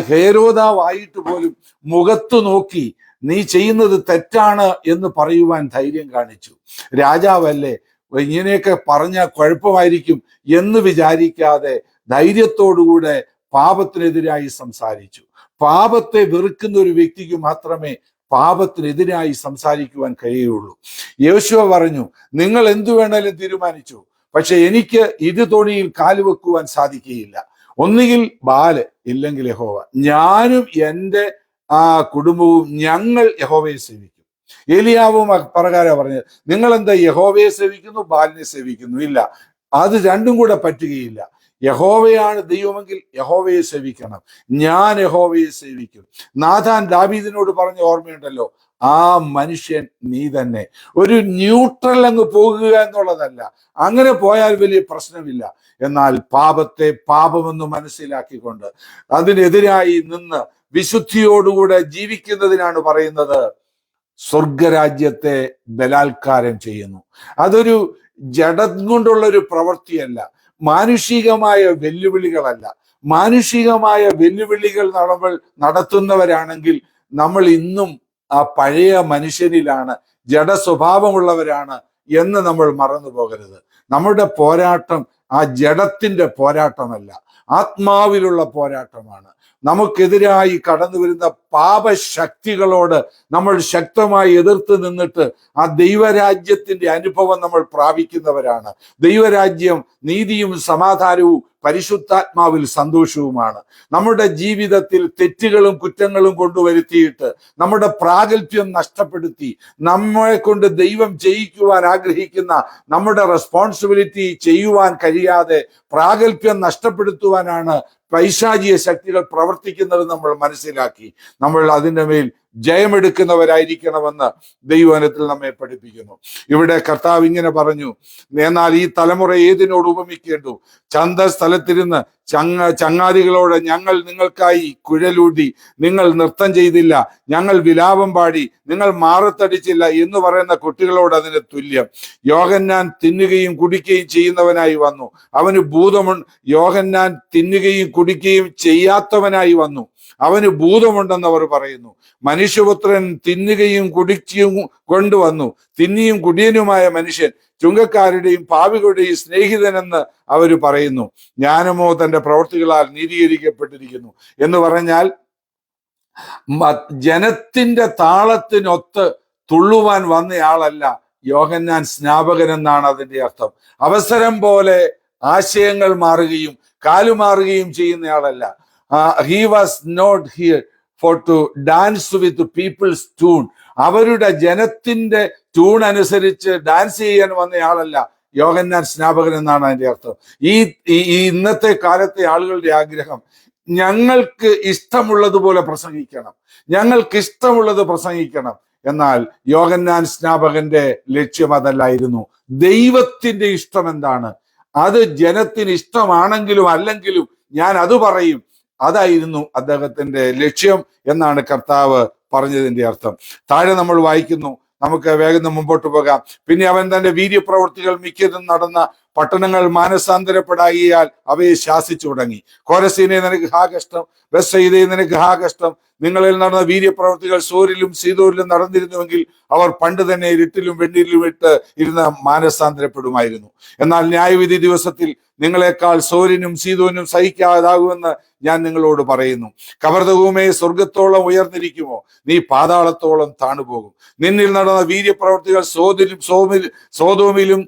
S1: ഹേരോദാവായിട്ട് പോലും മുഖത്തു നോക്കി നീ ചെയ്യുന്നത് തെറ്റാണ് എന്ന് പറയുവാൻ ധൈര്യം കാണിച്ചു. രാജാവല്ലേ, ഇങ്ങനെയൊക്കെ പറഞ്ഞാൽ കുഴപ്പമായിരിക്കും എന്ന് വിചാരിക്കാതെ ധൈര്യത്തോടുകൂടെ പാപത്തിനെതിരായി സംസാരിച്ചു. പാപത്തെ വെറുക്കുന്ന ഒരു വ്യക്തിക്ക് മാത്രമേ പാപത്തിനെതിരായി സംസാരിക്കുവാൻ കഴിയുള്ളൂ. യോശുവ പറഞ്ഞു, നിങ്ങൾ എന്തു വേണേലും തീരുമാനിച്ചു, പക്ഷെ എനിക്ക് ഇരുതോണിയിൽ കാലുവെക്കുവാൻ സാധിക്കുകയില്ല. ഒന്നുകിൽ ബാല്, ഇല്ലെങ്കിൽ യഹോവ. ഞാനും എൻ്റെ കുടുംബവും ഞങ്ങൾ യഹോവയെ സേവിക്കും. ഏലിയാവും പ്രകാരം പറഞ്ഞത്, നിങ്ങൾ എന്താ യഹോവയെ സേവിക്കുന്നു, ബാലിനെ സേവിക്കുന്നു? ഇല്ല, അത് രണ്ടും കൂടെ പറ്റുകയില്ല. യഹോവയാണ് ദൈവമെങ്കിൽ യഹോവയെ സേവിക്കണം. ഞാൻ യഹോവയെ സേവിക്കും. നാഥാൻ ദാവീദിനോട് പറഞ്ഞ ഓർമ്മയുണ്ടല്ലോ, ആ മനുഷ്യൻ നീ തന്നെ. ഒരു ന്യൂട്രൽ അങ്ങ് പോകുക എന്നുള്ളതല്ല. അങ്ങനെ പോയാൽ വലിയ പ്രശ്നമില്ല. എന്നാൽ പാപത്തെ പാപമെന്ന് മനസ്സിലാക്കിക്കൊണ്ട് അതിനെതിരായി നിന്ന് വിശുദ്ധിയോടുകൂടെ ജീവിക്കുന്നതിനാണ് പറയുന്നത് സ്വർഗരാജ്യത്തെ ബലാത്കാരം ചെയ്യുന്നു. അതൊരു ജഡം കൊണ്ടുള്ളൊരു പ്രവൃത്തിയല്ല, മാനുഷികമായ വെല്ലുവിളികളല്ല. മാനുഷികമായ വെല്ലുവിളികൾ നമ്മൾ നടത്തുന്നവരാണെങ്കിൽ നമ്മൾ ഇന്നും ആ പഴയ മനുഷ്യനിലാണ്, ജഡ സ്വഭാവമുള്ളവരാണ് എന്ന് നമ്മൾ മറന്നു പോകരുത്. നമ്മുടെ പോരാട്ടം ആ ജഡത്തിന്റെ പോരാട്ടമല്ല, ആത്മാവിലുള്ള പോരാട്ടമാണ്. നമുക്കെതിരായി കടന്നു വരുന്ന പാപശക്തികളോട് നമ്മൾ ശക്തമായി എതിർത്ത് നിന്നിട്ട് ആ ദൈവരാജ്യത്തിന്റെ അനുഭവം നമ്മൾ പ്രാപിക്കുന്നവരാണ്. ദൈവരാജ്യം നീതിയും സമാധാനവും പരിശുദ്ധാത്മാവിൽ സന്തോഷവുമാണ്. നമ്മുടെ ജീവിതത്തിൽ തെറ്റുകളും കുറ്റങ്ങളും കൊണ്ടുവരുത്തിയിട്ട് നമ്മുടെ പ്രാഗൽഭ്യം നഷ്ടപ്പെടുത്തി നമ്മളെ കൊണ്ട് ദൈവം ചെയ്യിക്കുവാൻ ആഗ്രഹിക്കുന്ന നമ്മുടെ റെസ്പോൺസിബിലിറ്റി ചെയ്യുവാൻ കഴിയാതെ പ്രാഗൽഭ്യം നഷ്ടപ്പെടുത്തുവാനാണ് പൈശാചിക ശക്തികൾ പ്രവർത്തിക്കുന്നത് നമ്മൾ മനസ്സിലാക്കി നമ്മൾ അതിൻ്റെ മേൽ ജയമെടുക്കുന്നവരായിരിക്കണമെന്ന് ദൈവവചനത്തിൽ നമ്മെ പഠിപ്പിക്കുന്നു. ഇവിടെ കർത്താവ് ഇങ്ങനെ പറഞ്ഞു, എന്നാൽ ഈ തലമുറ ഏതിനോട് ഉപമിക്കേണ്ടു? ചന്തസ്ഥലത്തിരുന്ന് ചങ്ങാതികളോട് ഞങ്ങൾ നിങ്ങൾക്കായി കുഴലൂതി, നിങ്ങൾ നൃത്തം ചെയ്തില്ല, ഞങ്ങൾ വിലാപം പാടി, നിങ്ങൾ മാറത്തടിച്ചില്ല എന്ന് പറയുന്ന കുട്ടികളോട് അതിന് തുല്യം. യോഹന്നാൻ തിന്നുകയും കുടിക്കുകയും ചെയ്യുന്നവനായി വന്നു, അവന് യോഹന്നാൻ തിന്നുകയും കുടിക്കുകയും ചെയ്യാത്തവനായി വന്നു, അവന് ഭൂതമുണ്ടെന്ന് അവർ പറയുന്നു. മനുഷ്യപുത്രൻ തിന്നുകയും കുടിക്കുകയും കൊണ്ടുവന്നു, തിന്നിയും കുടിയനുമായ മനുഷ്യൻ ചുങ്കക്കാരുടെയും പാപികളുടെയും സ്നേഹിതനെന്ന് അവർ പറയുന്നു. ജ്ഞാനമോ തന്റെ പ്രവൃത്തികളാൽ നീതീകരിക്കപ്പെട്ടിരിക്കുന്നു എന്ന് പറഞ്ഞാൽ ജനത്തിന്റെ താളത്തിനൊത്ത് തുള്ളുവാൻ വന്നയാളല്ല യോഹന്നാൻ സ്നാപകൻ എന്നാണ് അതിന്റെ അർത്ഥം. അവസരം പോലെ ആശയങ്ങൾ മാറുകയും കാലുമാറുകയും ചെയ്യുന്നയാളല്ല. He was not here for to dance with peoples tune. അവരുടെ ജനത്തിന്റെ ട്യൂൺ അനുസരിച്ച് ഡാൻസ് ചെയ്യാൻ വന്നയാളല്ല യോഹന്നാൻ സ്നാപകൻ എന്നാണ് അതിന്റെ അർത്ഥം. ഈ ഇന്നത്തെ കാലത്തെ ആളുകളുടെ ആഗ്രഹം ഞങ്ങൾക്ക് ഇഷ്ടമുള്ളതുപോലെ പ്രസംഗിക്കണം, ഞങ്ങൾക്ക് ഇഷ്ടമുള്ളത് പ്രസംഗിക്കണം. എന്നാൽ യോഹന്നാൻ സ്നാപകന്റെ ലക്ഷ്യം അതല്ലായിരുന്നു. ദൈവത്തിന്റെ ഇഷ്ടം എന്താണ്, അത് ജനത്തിന് ഇഷ്ടമാണെങ്കിലും അല്ലെങ്കിലും ഞാൻ അത് പറയും, അതായിരുന്നു അദ്ദേഹത്തിന്റെ ലക്ഷ്യം എന്നാണ് കർത്താവ് പറഞ്ഞതിന്റെ അർത്ഥം. താഴെ നമ്മൾ വായിക്കുന്നു, നമുക്ക് വേഗം മുമ്പോട്ട് പോകാം. പിന്നെ അവൻ തന്റെ വീര്യപ്രവൃത്തികൾ മിക്കതും നടന്ന പട്ടണങ്ങൾ മാനസാന്തരപ്പെടാകിയാൽ അവയെ ശാസിച്ചു തുടങ്ങി. കോരസീനെ നിനക്ക് ഹാ കഷ്ടം, ബെത്സയിദേ നിനക്ക് ഹാ കഷ്ടം. നിങ്ങളിൽ നടന്ന വീര്യപ്രവൃത്തികൾ സോരിലും സീദോരിലും നടന്നിരുന്നുവെങ്കിൽ അവർ പണ്ട് തന്നെ ഇരുട്ടിലും വെണ്ണീരിലും ഇട്ട് ഇരുന്ന് മാനസാന്തരപ്പെടുമായിരുന്നു. എന്നാൽ ന്യായവിധി ദിവസത്തിൽ നിങ്ങളെക്കാൾ സോരിനും സീദോനും സഹിക്കാതാകുമെന്ന് ഞാൻ നിങ്ങളോട് പറയുന്നു. കബർദഹൂമേ, സ്വർഗത്തോളം ഉയർന്നിരിക്കുമോ, നീ പാതാളത്തോളം താണുപോകും. നിന്നിൽ നടന്ന വീര്യപ്രവൃത്തികൾ സോദോമിലും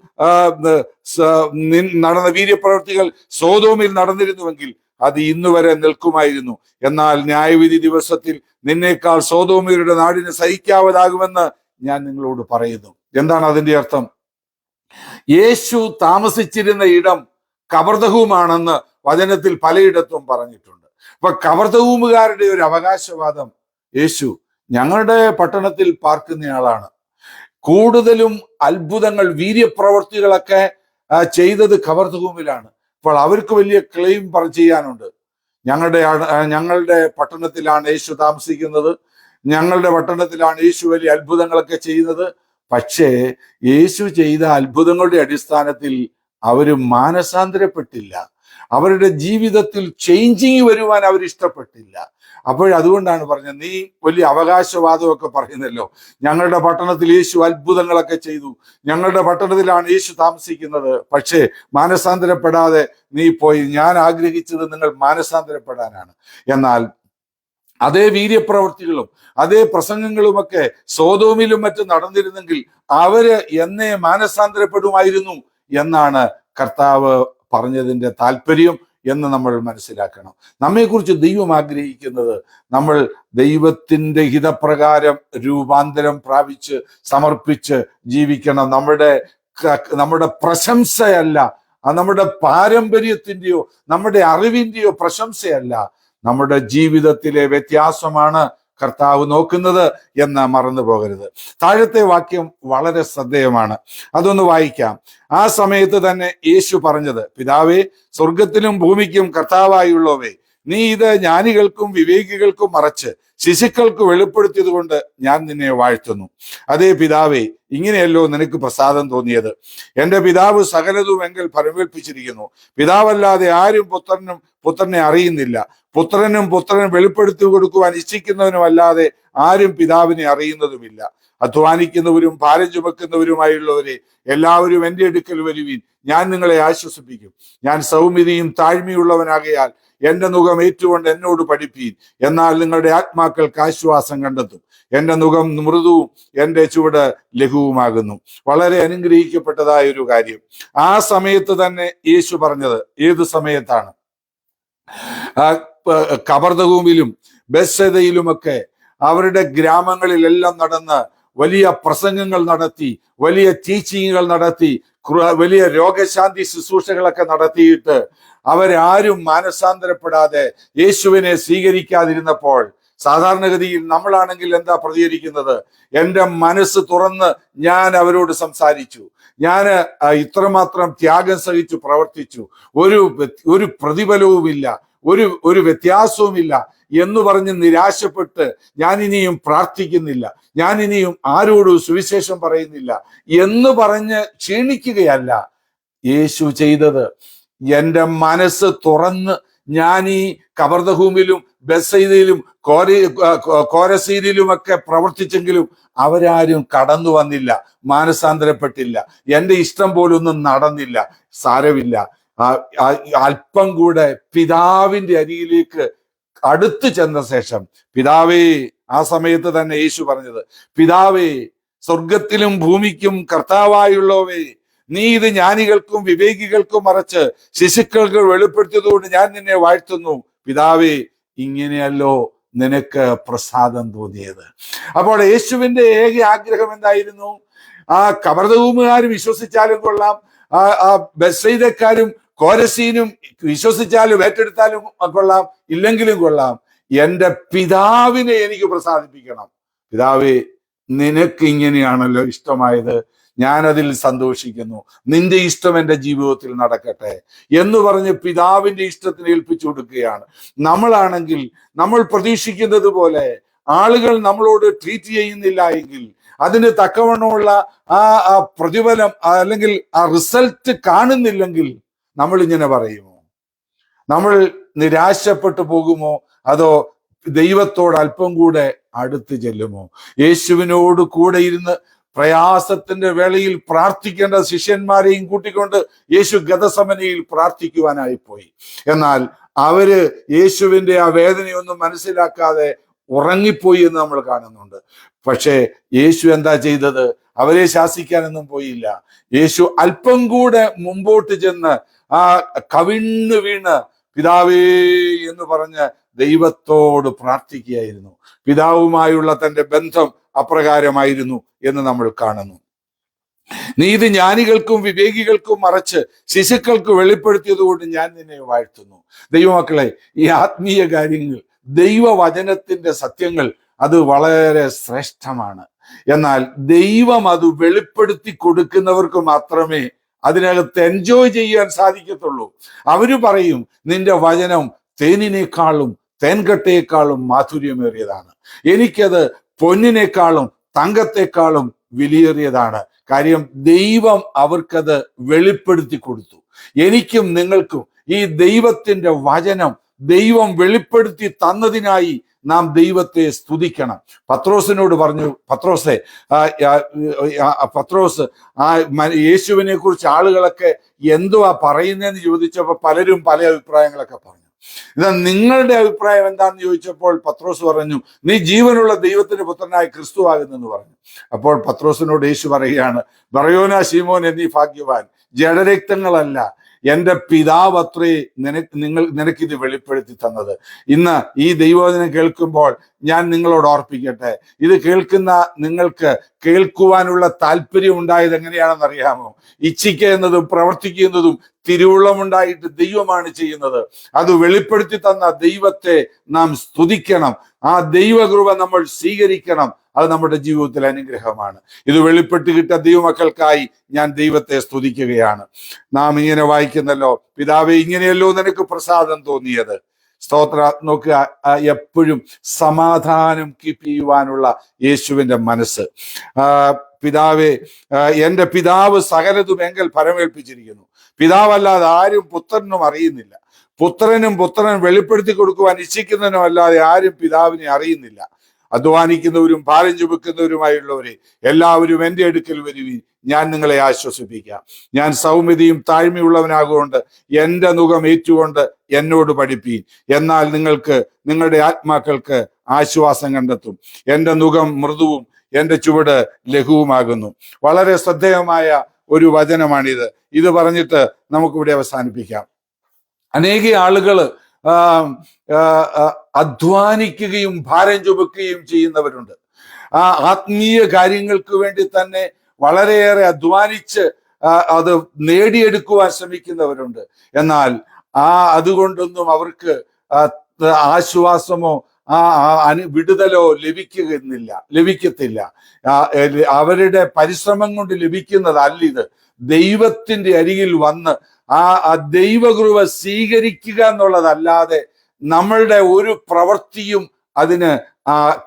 S1: നടന്ന വീര്യപ്രവൃത്തികൾ സോദോമിൽ നടന്നിരുന്നുവെങ്കിൽ അത് ഇന്നുവരെ നിൽക്കുമായിരുന്നു. എന്നാൽ ന്യായവിധി ദിവസത്തിൽ നിന്നേക്കാൾ സോദോമിയരുടെ നാടിന് സഹിക്കാവതാകുമെന്ന് ഞാൻ നിങ്ങളോട് പറയുന്നു. എന്താണ് അതിന്റെ അർത്ഥം? യേശു താമസിച്ചിരുന്ന ഇടം കബർദഹൂമാണെന്ന് വചനത്തിൽ പലയിടത്തും പറഞ്ഞിട്ടുണ്ട്. അപ്പൊ കബർദഹൂമുകാരുടെ ഒരു അവകാശവാദം, യേശു ഞങ്ങളുടെ പട്ടണത്തിൽ പാർക്കുന്നയാളാണ്, കൂടുതലും അത്ഭുതങ്ങൾ വീര്യപ്രവർത്തികളൊക്കെ ചെയ്തത് കബർദഹൂമിലാണ്. അപ്പോൾ അവർക്ക് വലിയ ക്ലെയിം ചെയ്യാനുണ്ട്. ഞങ്ങളുടെ പട്ടണത്തിലാണ് യേശു താമസിക്കുന്നത്, ഞങ്ങളുടെ പട്ടണത്തിലാണ് യേശു വലിയ അത്ഭുതങ്ങളൊക്കെ ചെയ്യുന്നത്. പക്ഷേ യേശു ചെയ്ത അത്ഭുതങ്ങളുടെ അടിസ്ഥാനത്തിൽ അവര് മാനസാന്തരപ്പെട്ടില്ല, അവരുടെ ജീവിതത്തിൽ ചേഞ്ചിങ് വരുവാൻ അവർ ഇഷ്ടപ്പെട്ടില്ല. അതുകൊണ്ടാണ് പറഞ്ഞത്, നീ വലിയ അവകാശവാദമൊക്കെ പറയുന്നല്ലോ, ഞങ്ങളുടെ പട്ടണത്തിൽ യേശു അത്ഭുതങ്ങളൊക്കെ ചെയ്തു, ഞങ്ങളുടെ പട്ടണത്തിലാണ് യേശു താമസിക്കുന്നത്, പക്ഷേ മാനസാന്തരപ്പെടാതെ നീ പോയി. ഞാൻ ആഗ്രഹിച്ചത് നിങ്ങൾ മാനസാന്തരപ്പെടാനാണ്. എന്നാൽ അതേ വീര്യപ്രവൃത്തികളും അതേ പ്രസംഗങ്ങളുമൊക്കെ സോദോമിലും മറ്റും നടന്നിരുന്നെങ്കിൽ അവര് എന്നേ മാനസാന്തരപ്പെടുമായിരുന്നു എന്നാണ് കർത്താവ് പറഞ്ഞതിന്റെ താല്പര്യം എന്ന് നമ്മൾ മനസ്സിലാക്കണം. നമ്മെക്കുറിച്ച് ദൈവം ആഗ്രഹിക്കുന്നത് നമ്മൾ ദൈവത്തിന്റെ ഹിതപ്രകാരം രൂപാന്തരം പ്രാപിച്ച് സമർപ്പിച്ച് ജീവിക്കണം. നമ്മുടെ പ്രശംസയല്ല, നമ്മുടെ പാരമ്പര്യത്തിന്റെയോ നമ്മുടെ അറിവിന്റെയോ പ്രശംസയല്ല, നമ്മുടെ ജീവിതത്തിലെ വ്യത്യാസമാണ് കർത്താവ് നോക്കുന്നത് എന്ന് മറന്നു പോകരുത്. താഴത്തെ വാക്യം വളരെ ശ്രദ്ധേയമാണ്, അതൊന്ന് വായിക്കാം. ആ സമയത്ത് തന്നെ യേശു പറഞ്ഞത്, പിതാവേ, സ്വർഗത്തിലും ഭൂമിക്കും കർത്താവായുള്ളവേ, നീ ഇത് ജ്ഞാനികൾക്കും വിവേകികൾക്കും മറച്ച് ശിശുക്കൾക്ക് വെളിപ്പെടുത്തിയത് കൊണ്ട് ഞാൻ നിന്നെ വാഴ്ത്തുന്നു. അതേ പിതാവേ, ഇങ്ങനെയല്ലോ നിനക്ക് പ്രസാദം തോന്നിയത്. എന്റെ പിതാവ് സകലതും എങ്കിൽ ഫലമേൽപ്പിച്ചിരിക്കുന്നു. പിതാവല്ലാതെ ആരും പുത്രനെ അറിയുന്നില്ല, പുത്രനും വെളിപ്പെടുത്തി കൊടുക്കുവാൻ ഇച്ഛിക്കുന്നവനുമല്ലാതെ ആരും പിതാവിനെ അറിയുന്നതുമില്ല. അധ്വാനിക്കുന്നവരും ഭാരം ചുമക്കുന്നവരുമായുള്ളവരെ എല്ലാവരും എൻ്റെ അടുക്കൽ വരുവീൻ, ഞാൻ നിങ്ങളെ ആശ്വസിപ്പിക്കും. ഞാൻ സൗമ്യതയും താഴ്മയുള്ളവനാകയാൽ എന്റെ നുകം ഏറ്റുകൊണ്ട് എന്നോട് പഠിപ്പീൻ, എന്നാൽ നിങ്ങളുടെ ആത്മാക്കൾക്ക് ആശ്വാസം കണ്ടെത്തും. എന്റെ നുകം മൃദുവും എന്റെ ചുവട് ലഘുവുമാകുന്നു. വളരെ അനുഗ്രഹിക്കപ്പെട്ടതായ ഒരു കാര്യം. ആ സമയത്ത് തന്നെ യേശു പറഞ്ഞത് ഏത് സമയത്താണ്? കബർദഹൂമിലും ബെത്സദയിലുമൊക്കെ അവരുടെ ഗ്രാമങ്ങളിലെല്ലാം നടന്ന് വലിയ പ്രസംഗങ്ങൾ നടത്തി, വലിയ ടീച്ചിങ്ങുകൾ നടത്തി, വലിയ രോഗശാന്തി ശുശ്രൂഷകളൊക്കെ നടത്തിയിട്ട് അവരാരും മാനസാന്തരപ്പെടാതെ യേശുവിനെ സ്വീകരിക്കാതിരുന്നപ്പോൾ, സാധാരണഗതിയിൽ നമ്മളാണെങ്കിൽ എന്താ പ്രതികരിക്കുന്നത്? എൻ്റെ മനസ്സ് തുറന്ന് ഞാൻ അവരോട് സംസാരിച്ചു, ഞാൻ ഇത്രമാത്രം ത്യാഗം സഹിച്ചു പ്രവർത്തിച്ചു, ഒരു പ്രതിഫലവുമില്ല, ഒരു വ്യത്യാസവുമില്ല എന്ന് പറഞ്ഞ് നിരാശപ്പെട്ട് ഞാൻ ഇനിയും പ്രാർത്ഥിക്കുന്നില്ല, ഞാൻ ഇനിയും ആരോടും സുവിശേഷം പറയുന്നില്ല എന്ന് പറഞ്ഞ് ക്ഷീണിക്കുകയല്ല യേശു ചെയ്തത്. എൻ്റെ മനസ്സ് തുറന്ന് ഞാൻ ഈ കബർദഹൂമിലും ബെത്സയിലും കോരസീനിലുമൊക്കെ പ്രവർത്തിച്ചെങ്കിലും അവരാരും കടന്നു വന്നില്ല, മാനസാന്തരപ്പെട്ടില്ല, എൻ്റെ ഇഷ്ടം പോലൊന്നും നടന്നില്ല. സാരമില്ല, അല്പം കൂടെ പിതാവിന്റെ അരികിലേക്ക് അടുത്ത് ചെന്ന ശേഷം, പിതാവേ, ആ സമയത്ത് തന്നെ യേശു പറഞ്ഞത്, പിതാവേ, സ്വർഗത്തിലും ഭൂമിക്കും കർത്താവായുള്ളവേ, നീ ഇത് ജ്ഞാനികൾക്കും വിവേകികൾക്കും മറച്ച് ശിശുക്കൾക്ക് വെളിപ്പെടുത്തിയതുകൊണ്ട് ഞാൻ നിന്നെ വാഴ്ത്തുന്നു. പിതാവേ, ഇങ്ങനെയല്ലോ നിനക്ക് പ്രസാദം തോന്നിയത്. അപ്പോൾ യേശുവിന്റെ ഏക ആഗ്രഹം എന്തായിരുന്നു? ആ കബർദഹൂമുകാർ വിശ്വസിച്ചാലും കൊള്ളാം, ആ ബെത്സയിദക്കാരും കോരസീനും വിശ്വസിച്ചാലും ഏറ്റെടുത്താലും കൊള്ളാം, ഇല്ലെങ്കിലും കൊള്ളാം, എൻ്റെ പിതാവിനെ എനിക്ക് പ്രസാദിപ്പിക്കണം. പിതാവേ, നിനക്ക് ഇങ്ങനെയാണല്ലോ ഇഷ്ടമായത്, ഞാനതിൽ സന്തോഷിക്കുന്നു, നിന്റെ ഇഷ്ടം എൻ്റെ ജീവിതത്തിൽ നടക്കട്ടെ എന്ന് പറഞ്ഞ് പിതാവിന്റെ ഇഷ്ടത്തിന് ഏൽപ്പിച്ചു കൊടുക്കുകയാണ്. നമ്മളാണെങ്കിൽ നമ്മൾ പ്രതീക്ഷിക്കുന്നത് പോലെ ആളുകൾ നമ്മളോട് ട്രീറ്റ് ചെയ്യുന്നില്ല എങ്കിൽ, അതിന് തക്കവണ്ണമുള്ള ആ പ്രതിഫലം അല്ലെങ്കിൽ ആ റിസൾട്ട് കാണുന്നില്ലെങ്കിൽ നമ്മൾ ഇങ്ങനെ പറയുമോ? നമ്മൾ നിരാശപ്പെട്ടു പോകുമോ? അതോ ദൈവത്തോട് അല്പം കൂടെ അടുത്ത് ചെല്ലുമോ? യേശുവിനോട് കൂടെ ഇരുന്ന് പ്രയാസത്തിന്റെ വേളയിൽ പ്രാർത്ഥിക്കേണ്ട ശിഷ്യന്മാരെയും കൂട്ടിക്കൊണ്ട് യേശു ഗതസമനയിൽ പ്രാർത്ഥിക്കുവാനായി പോയി. എന്നാൽ അവര് യേശുവിന്റെ ആ വേദനയൊന്നും മനസ്സിലാക്കാതെ ഉറങ്ങിപ്പോയി എന്ന് നമ്മൾ കാണുന്നുണ്ട്. പക്ഷേ യേശു എന്താ ചെയ്തത്? അവരെ ശാസിക്കാനൊന്നും പോയില്ല. യേശു അല്പം കൂടെ മുമ്പോട്ട് ചെന്ന് ആ കവിണ്ണ് വീണ് പിതാവേ എന്ന് പറഞ്ഞ് ദൈവത്തോട് പ്രാർത്ഥിക്കുകയായിരുന്നു. പിതാവുമായുള്ള തന്റെ ബന്ധം അപ്രകാരമായിരുന്നു എന്ന് നമ്മൾ കാണുന്നു. നീ ഇത് ജ്ഞാനികൾക്കും വിവേകികൾക്കും മറച്ച് ശിശുക്കൾക്ക് വെളിപ്പെടുത്തിയത് കൊണ്ട് ഞാൻ നിന്നെ വാഴ്ത്തുന്നു. ദൈവമക്കളെ, ഈ ആത്മീയ കാര്യങ്ങൾ, ദൈവവചനത്തിന്റെ സത്യങ്ങൾ, അത് വളരെ ശ്രേഷ്ഠമാണ്. എന്നാൽ ദൈവം അത് വെളിപ്പെടുത്തി കൊടുക്കുന്നവർക്ക് മാത്രമേ അതിനകത്ത് എൻജോയ് ചെയ്യാൻ സാധിക്കത്തുള്ളൂ. അവര് പറയും, നിന്റെ വചനം തേനിനേക്കാളും തേൻകട്ടയേക്കാളും മാധുര്യമേറിയതാണ്, എനിക്കത് പൊന്നിനേക്കാളും തങ്കത്തെക്കാളും വിലയേറിയതാണ്. കാര്യം ദൈവം അവർക്കത് വെളിപ്പെടുത്തി കൊടുത്തു. എനിക്കും നിങ്ങൾക്കും ഈ ദൈവത്തിന്റെ വചനം ദൈവം വെളിപ്പെടുത്തി തന്നതിനായി നാം ദൈവത്തെ സ്തുതിക്കണം. പത്രോസിനോട് പറഞ്ഞു, പത്രോസ് യേശുവിനെ കുറിച്ച് ആളുകളൊക്കെ എന്തുവാ പറയുന്നതെന്ന് ചോദിച്ചപ്പോൾ പലരും പല അഭിപ്രായങ്ങളൊക്കെ പറഞ്ഞു. എന്നാൽ നിങ്ങളുടെ അഭിപ്രായം എന്താണെന്ന് ചോദിച്ചപ്പോൾ പത്രോസ് പറഞ്ഞു, നീ ജീവനുള്ള ദൈവത്തിന്റെ പുത്രനായ ക്രിസ്തു ആകുന്നെന്ന് പറഞ്ഞു. അപ്പോൾ പത്രോസിനോട് യേശു പറയുകയാണ്, ബറയോനാ ശീമോൻ എന്നീ ഭാഗ്യവാൻ, ജഡരക്തങ്ങളല്ല, എൻ്റെ പിതാവ് അത്രേ നിനക്കിത് വെളിപ്പെടുത്തി തന്നത്. ഇന്ന് ഈ ദൈവവചനം കേൾക്കുമ്പോൾ ഞാൻ നിങ്ങളോട് ഓർപ്പിക്കട്ടെ, ഇത് കേൾക്കുന്ന നിങ്ങൾക്ക് കേൾക്കുവാനുള്ള താല്പര്യം ഉണ്ടായത് എങ്ങനെയാണെന്ന് അറിയാമോ? ഇച്ഛിക്കുക എന്നതും പ്രവർത്തിക്കുന്നതും തിരുവുള്ളമുണ്ടായിട്ട് ദൈവമാണ് ചെയ്യുന്നത്. അത് വെളിപ്പെടുത്തി തന്ന ദൈവത്തെ നാം സ്തുതിക്കണം. ആ ദൈവകൃപ നമ്മൾ സ്വീകരിക്കണം. അത് നമ്മുടെ ജീവിതത്തിൽ അനുഗ്രഹമാണ്. ഇത് വെളിപ്പെട്ട് കിട്ടിയ ദൈവമക്കൾക്കായി ഞാൻ ദൈവത്തെ സ്തുതിക്കുകയാണ്. നാം ഇങ്ങനെ വായിക്കുന്നല്ലോ, പിതാവേ, ഇങ്ങനെയല്ലോ നിനക്ക് പ്രസാദം തോന്നിയത്. സ്തോത്ര. നോക്കുക, എപ്പോഴും സമാധാനം കീപ്പ് ചെയ്യുവാനുള്ള യേശുവിന്റെ മനസ്സ്. പിതാവേ, എൻ്റെ പിതാവ് സകലതും എങ്കിൽ ഫലമേൽപ്പിച്ചിരിക്കുന്നു. പിതാവല്ലാതെ ആരും പുത്രനും അറിയുന്നില്ല, പുത്രൻ വെളിപ്പെടുത്തി കൊടുക്കുവാൻ ഇച്ഛിക്കുന്നതിനും അല്ലാതെ ആരും പിതാവിനെ അറിയുന്നില്ല. അധ്വാനിക്കുന്നവരും ഭാരം ചുമക്കുന്നവരുമായുള്ളവരെ എല്ലാവരും എൻ്റെ അടുക്കൽ വരുവീൻ, ഞാൻ നിങ്ങളെ ആശ്വസിപ്പിക്കാം. ഞാൻ സൗമ്യതയും താഴ്മയുള്ളവനാകൊണ്ട് എൻ്റെ നുകം ഏറ്റുകൊണ്ട് എന്നോട് പഠിപ്പീൻ. എന്നാൽ നിങ്ങൾക്ക് നിങ്ങളുടെ ആത്മാക്കൾക്ക് ആശ്വാസം കണ്ടെത്തും. എൻ്റെ നുകം മൃദുവും എൻ്റെ ചുവട് ലഘുവുമാകുന്നു. വളരെ ശ്രദ്ധേയമായ ഒരു വചനമാണിത്. ഇത് പറഞ്ഞിട്ട് നമുക്കിവിടെ അവസാനിപ്പിക്കാം. അനേക ആളുകൾ അധ്വാനിക്കുകയും ഭാരം ചുമക്കുകയും ചെയ്യുന്നവരുണ്ട്. ആത്മീയ കാര്യങ്ങൾക്ക് വേണ്ടി തന്നെ വളരെയേറെ അധ്വാനിച്ച് അത് നേടിയെടുക്കുവാൻ ശ്രമിക്കുന്നവരുണ്ട്. എന്നാൽ അതുകൊണ്ടൊന്നും അവർക്ക് ആശ്വാസമോ വിടുതലോ ലഭിക്കത്തില്ല. അവരുടെ പരിശ്രമം കൊണ്ട് ലഭിക്കുന്നതല്ല ഇത്. ദൈവത്തിന്റെ അരികിൽ വന്ന് ആ ദൈവകൃപ സ്വീകരിക്കുക എന്നുള്ളതല്ലാതെ നമ്മളുടെ ഒരു പ്രവൃത്തിയും അതിന്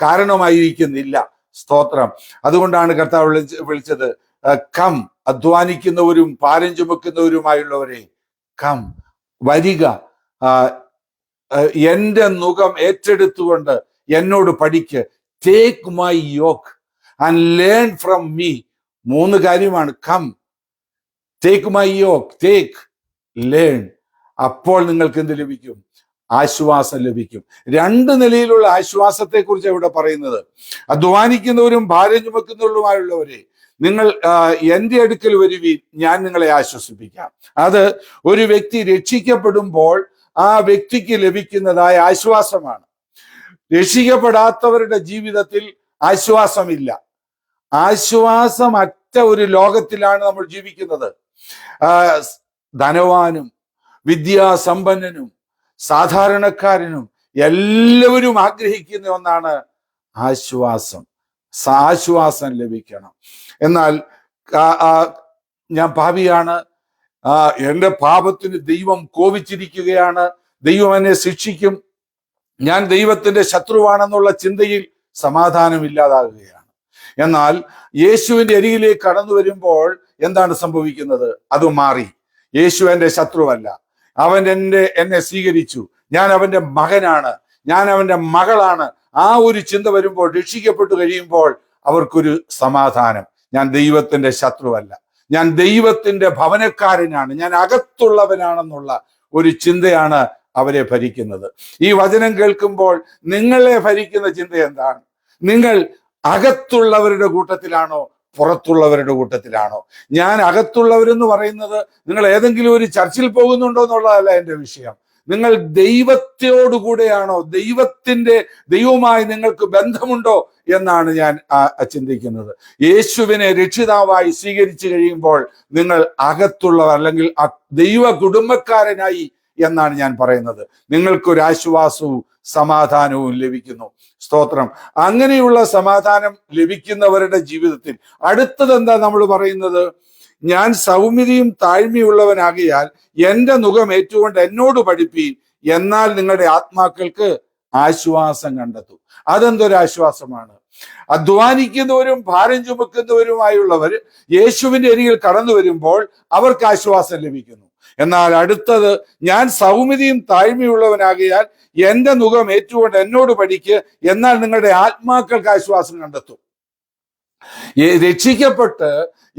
S1: കാരണമായിരിക്കുന്നില്ല. സ്തോത്രം. അതുകൊണ്ടാണ് കർത്താവ് വിളിച്ചത്, കം, അധ്വാനിക്കുന്നവരും ഭാരം ചുമക്കുന്നവരുമായുള്ളവരെ, കം, വരിക, എൻ്റെ നുകം ഏറ്റെടുത്തുകൊണ്ട് എന്നോട് പഠിക്ക്. Take my yoke and learn from me. 3 കാര്യമാണ്. Come, take my yoke, take, learn. അപ്പോൾ നിങ്ങൾക്ക് എന്ത് ലഭിക്കും? ആശ്വാസം ലഭിക്കും. 2 നിലയിലുള്ള ആശ്വാസത്തെ കുറിച്ച് ഇവിടെ പറയുന്നത്. അധ്വാനിക്കുന്നവരും ഭാരം ചുമക്കുന്നവരുമായുള്ളവരെ, നിങ്ങൾ എൻ്റെ അടുക്കൽ വരുവീൻ, ഞാൻ നിങ്ങളെ ആശ്വസിപ്പിക്കാം. അത് ഒരു വ്യക്തി രക്ഷിക്കപ്പെടുമ്പോൾ ആ വ്യക്തിക്ക് ലഭിക്കുന്നതായ ആശ്വാസമാണ്. രക്ഷിക്കപ്പെടാത്തവരുടെ ജീവിതത്തിൽ ആശ്വാസമില്ല. ആശ്വാസമറ്റ ഒരു ലോകത്തിലാണ് നമ്മൾ ജീവിക്കുന്നത്. ധനവാനും വിദ്യാസമ്പന്നനും സാധാരണക്കാരനും എല്ലാവരും ആഗ്രഹിക്കുന്ന ഒന്നാണ് ആശ്വാസം. ആശ്വാസം ലഭിക്കണം. എന്നാൽ ഞാൻ പാപിയാണ്, എൻ്റെ പാപത്തിന് ദൈവം കോപിച്ചിരിക്കുകയാണ്, ദൈവം എന്നെ ശിക്ഷിക്കും, ഞാൻ ദൈവത്തിന്റെ ശത്രുവാണെന്നുള്ള ചിന്തയിൽ സമാധാനം ഇല്ലാതാകുകയാണ്. എന്നാൽ യേശുവിന്റെ അരികിലേക്ക് കടന്നു വരുമ്പോൾ എന്താണ് സംഭവിക്കുന്നത്? അത് മാറി. യേശു എൻ്റെ ശത്രുവല്ല, അവൻ എന്നെ സ്വീകരിച്ചു, ഞാൻ അവന്റെ മകനാണ്, ഞാൻ അവന്റെ മകളാണ്. ആ ഒരു ചിന്ത വരുമ്പോൾ, രക്ഷിക്കപ്പെട്ടു കഴിയുമ്പോൾ അവർക്കൊരു സമാധാനം. ഞാൻ ദൈവത്തിന്റെ ശത്രുവല്ല, ഞാൻ ദൈവത്തിന്റെ ഭവനക്കാരനാണ്, ഞാൻ അകത്തുള്ളവനാണെന്നുള്ള ഒരു ചിന്തയാണ് അവരെ ഭരിക്കുന്നത്. ഈ വചനം കേൾക്കുമ്പോൾ നിങ്ങളെ ഭരിക്കുന്ന ചിന്ത എന്താണ്? നിങ്ങൾ അകത്തുള്ളവരുടെ കൂട്ടത്തിലാണോ പുറത്തുള്ളവരുടെ കൂട്ടത്തിലാണോ? ഞാൻ അകത്തുള്ളവരെന്ന് പറയുന്നത് നിങ്ങൾ ഏതെങ്കിലും ഒരു ചർച്ചിൽ പോകുന്നുണ്ടോ എന്നുള്ളതല്ല എൻ്റെ വിഷയം. നിങ്ങൾ ദൈവത്തോടുകൂടെയാണോ? ദൈവവുമായി നിങ്ങൾക്ക് ബന്ധമുണ്ടോ എന്നാണ് ഞാൻ ചിന്തിക്കുന്നത്. യേശുവിനെ രക്ഷിതാവായി സ്വീകരിച്ചു കഴിയുമ്പോൾ നിങ്ങൾ അകത്തുള്ളവർ, അല്ലെങ്കിൽ ദൈവ കുടുംബക്കാരനായി എന്നാണ് ഞാൻ പറയുന്നത്. നിങ്ങൾക്കൊരു ആശ്വാസവും സമാധാനവും ലഭിക്കുന്നു. സ്തോത്രം. അങ്ങനെയുള്ള സമാധാനം ലഭിക്കുന്നവരുടെ ജീവിതത്തിൽ അടുത്തത് എന്താ നമ്മൾ പറയുന്നത്? ഞാൻ സൗമ്യതയും താഴ്മയുള്ളവനാകിയാൽ എൻ്റെ നുകം ഏറ്റുകൊണ്ട് എന്നോട് പഠിപ്പീൻ, എന്നാൽ നിങ്ങളുടെ ആത്മാക്കൾക്ക് ആശ്വാസം കണ്ടെത്തും. അതെന്തൊരാശ്വാസമാണ്? അധ്വാനിക്കുന്നവരും ഭാരം ചുമക്കുന്നവരുമായുള്ളവർ യേശുവിന്റെ അരികിൽ കടന്നു വരുമ്പോൾ അവർക്ക് ആശ്വാസം ലഭിക്കുന്നു. എന്നാൽ അടുത്തത്, ഞാൻ സൗമ്യതയും താഴ്മയുള്ളവനാകിയാൽ എൻ്റെ നുകം ഏറ്റുകൊണ്ട് എന്നോട് പഠിക്ക്, എന്നാൽ നിങ്ങളുടെ ആത്മാക്കൾക്ക് ആശ്വാസം കണ്ടെത്തും. രക്ഷിക്കപ്പെട്ട്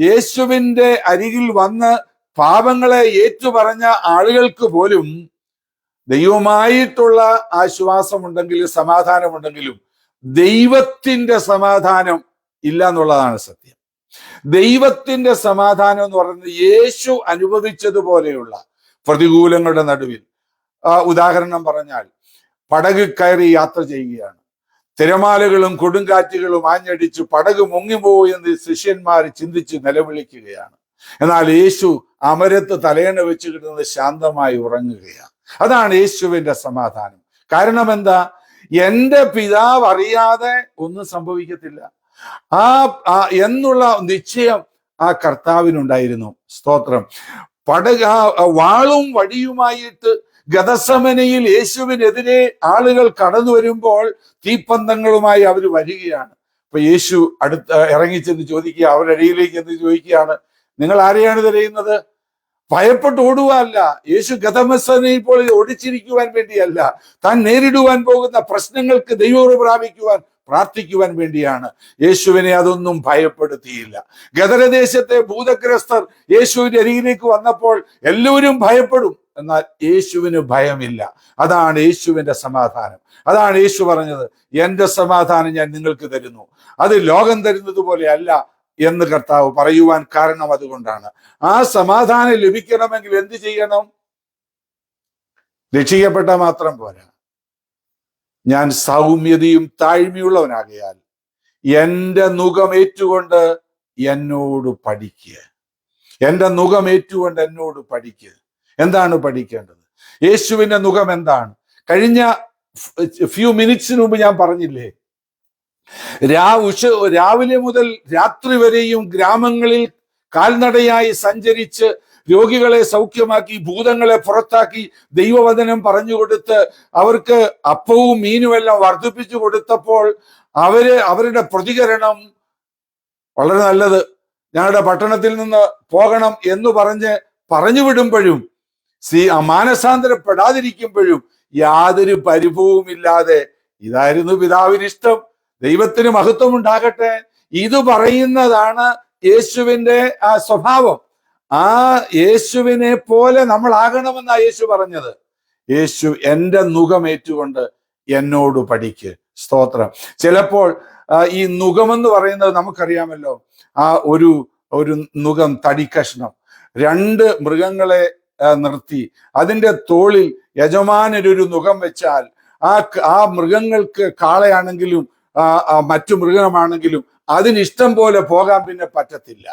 S1: യേശുവിന്റെ അരികിൽ വന്ന് പാപങ്ങളെ ഏറ്റുപറഞ്ഞ ആളുകൾക്ക് പോലും ദൈവമായിട്ടുള്ള ആശ്വാസമുണ്ടെങ്കിലും സമാധാനമുണ്ടെങ്കിലും ദൈവത്തിന്റെ സമാധാനം ഇല്ല എന്നുള്ളതാണ് സത്യം. ദൈവത്തിന്റെ സമാധാനം എന്ന് പറയുന്നത് യേശു അനുഭവിച്ചതുപോലെയുള്ള പ്രതികൂലങ്ങളുടെ നടുവിൽ, ഉദാഹരണം പറഞ്ഞാൽ പടക് കയറി യാത്ര ചെയ്യുകയാണ്, തിരമാലകളും കൊടുങ്കാറ്റുകളും ആഞ്ഞടിച്ച് പടക് മുങ്ങിപ്പോയി എന്ന് ശിഷ്യന്മാർ ചിന്തിച്ച് നിലവിളിക്കുകയാണ്. എന്നാൽ യേശു അമരത്ത് തലയണ വെച്ച് കിട്ടുന്നത് ശാന്തമായി ഉറങ്ങുകയാണ്. അതാണ് യേശുവിന്റെ സമാധാനം. കാരണം എന്താ? എൻ്റെ പിതാവ് അറിയാതെ ഒന്നും സംഭവിക്കത്തില്ല എന്നുള്ള നിശ്ചയം ആ കർത്താവിനുണ്ടായിരുന്നു. സ്തോത്രം. വാളും വടിയുമായിട്ട് ഗദസമനയിൽ യേശുവിനെതിരെ ആളുകൾ കടന്നു വരുമ്പോൾ തീപ്പന്തങ്ങളുമായി അവർ വരികയാണ്. അപ്പൊ യേശു ഇറങ്ങിച്ചെന്ന് ചോദിക്കുക, അവരുടെ ഇടയിലേക്ക് എന്ന് ചോദിക്കുകയാണ്, നിങ്ങൾ ആരെയാണ് തിരയുന്നത്? ഭയപ്പെട്ട് ഓടുവാനല്ല. യേശു ഗദസമനയിൽ ഇപ്പോൾ ഓടിച്ചിരിക്കുവാൻ വേണ്ടിയല്ല, താൻ നേരിടുവാൻ പോകുന്ന പ്രശ്നങ്ങൾക്ക് ദൈവകൃപ പ്രാപിക്കുവാൻ പ്രാർത്ഥിക്കുവാൻ വേണ്ടിയാണ്. യേശുവിനെ അതൊന്നും ഭയപ്പെടുത്തിയില്ല. ഗദരദേശത്തെ ഭൂതഗ്രസ്തർ യേശുവിന്റെ അരികിലേക്ക് വന്നപ്പോൾ എല്ലാവരും ഭയപ്പെടും, എന്നാൽ യേശുവിന് ഭയമില്ല. അതാണ് യേശുവിന്റെ സമാധാനം. അതാണ് യേശു പറഞ്ഞത്, എന്റെ സമാധാനം ഞാൻ നിങ്ങൾക്ക് തരുന്നു, അത് ലോകം തരുന്നത് പോലെ അല്ല എന്ന് കർത്താവ് പറയുവാൻ കാരണം അതുകൊണ്ടാണ്. ആ സമാധാനം ലഭിക്കണമെങ്കിൽ എന്ത് ചെയ്യണം? രക്ഷിക്കപ്പെട്ട മാത്രം പോരാ, ഞാൻ സൗമ്യതയും താഴ്മയുള്ളവനാകയാൽ എന്റെ നുകം ഏറ്റുകൊണ്ട് എന്നോട് പഠിക്കുക. എന്റെ നുകം ഏറ്റുകൊണ്ട് എന്നോട് പഠിക്കുക. എന്താണ് പഠിക്കേണ്ടത്? യേശുവിന്റെ നുകം എന്താണ്? കഴിഞ്ഞ ഫ്യൂ മിനിറ്റ്സിന് മുമ്പ് ഞാൻ പറഞ്ഞില്ലേ, രാവിലെ മുതൽ രാത്രി വരെയും ഗ്രാമങ്ങളിൽ കാൽനടയായി സഞ്ചരിച്ച് രോഗികളെ സൗഖ്യമാക്കി, ഭൂതങ്ങളെ പുറത്താക്കി, ദൈവവചനം പറഞ്ഞു കൊടുത്ത് അവർക്ക് അപ്പവും മീനുമെല്ലാം വർദ്ധിപ്പിച്ചു കൊടുത്തപ്പോൾ അവരുടെ പ്രതികരണം വളരെ നല്ലത്. ഞങ്ങളുടെ പട്ടണത്തിൽ നിന്ന് പോകണം എന്ന് പറഞ്ഞു വിടുമ്പോഴും മാനസാന്തരപ്പെടാതിരിക്കുമ്പോഴും യാതൊരു പരിഭവവുമില്ലാതെ ഇതായിരുന്നു പിതാവിന് ഇഷ്ടം, ദൈവത്തിന് മഹത്വം ഉണ്ടാകട്ടെ, ഇത് പറയുന്നതാണ് യേശുവിന്റെ ആ സ്വഭാവം. ആ യേശുവിനെ പോലെ നമ്മൾ ആകണമെന്നാ യേശു പറഞ്ഞത്. യേശു എന്റെ നുകം ഏറ്റുകൊണ്ട് എന്നോട് പഠിക്ക്. സ്തോത്രം. ചിലപ്പോൾ ഈ നുകമെന്ന് പറയുന്നത് നമുക്കറിയാമല്ലോ, ആ ഒരു നുകം തടിക്കഷ്ണം, 2 മൃഗങ്ങളെ നിർത്തി അതിന്റെ തോളിൽ യജമാനൊരു നുകം വെച്ചാൽ ആ മൃഗങ്ങൾക്ക്, കാളയാണെങ്കിലും മറ്റു മൃഗമാണെങ്കിലും അതിനിഷ്ടം പോലെ പോകാൻ പിന്നെ പറ്റത്തില്ല.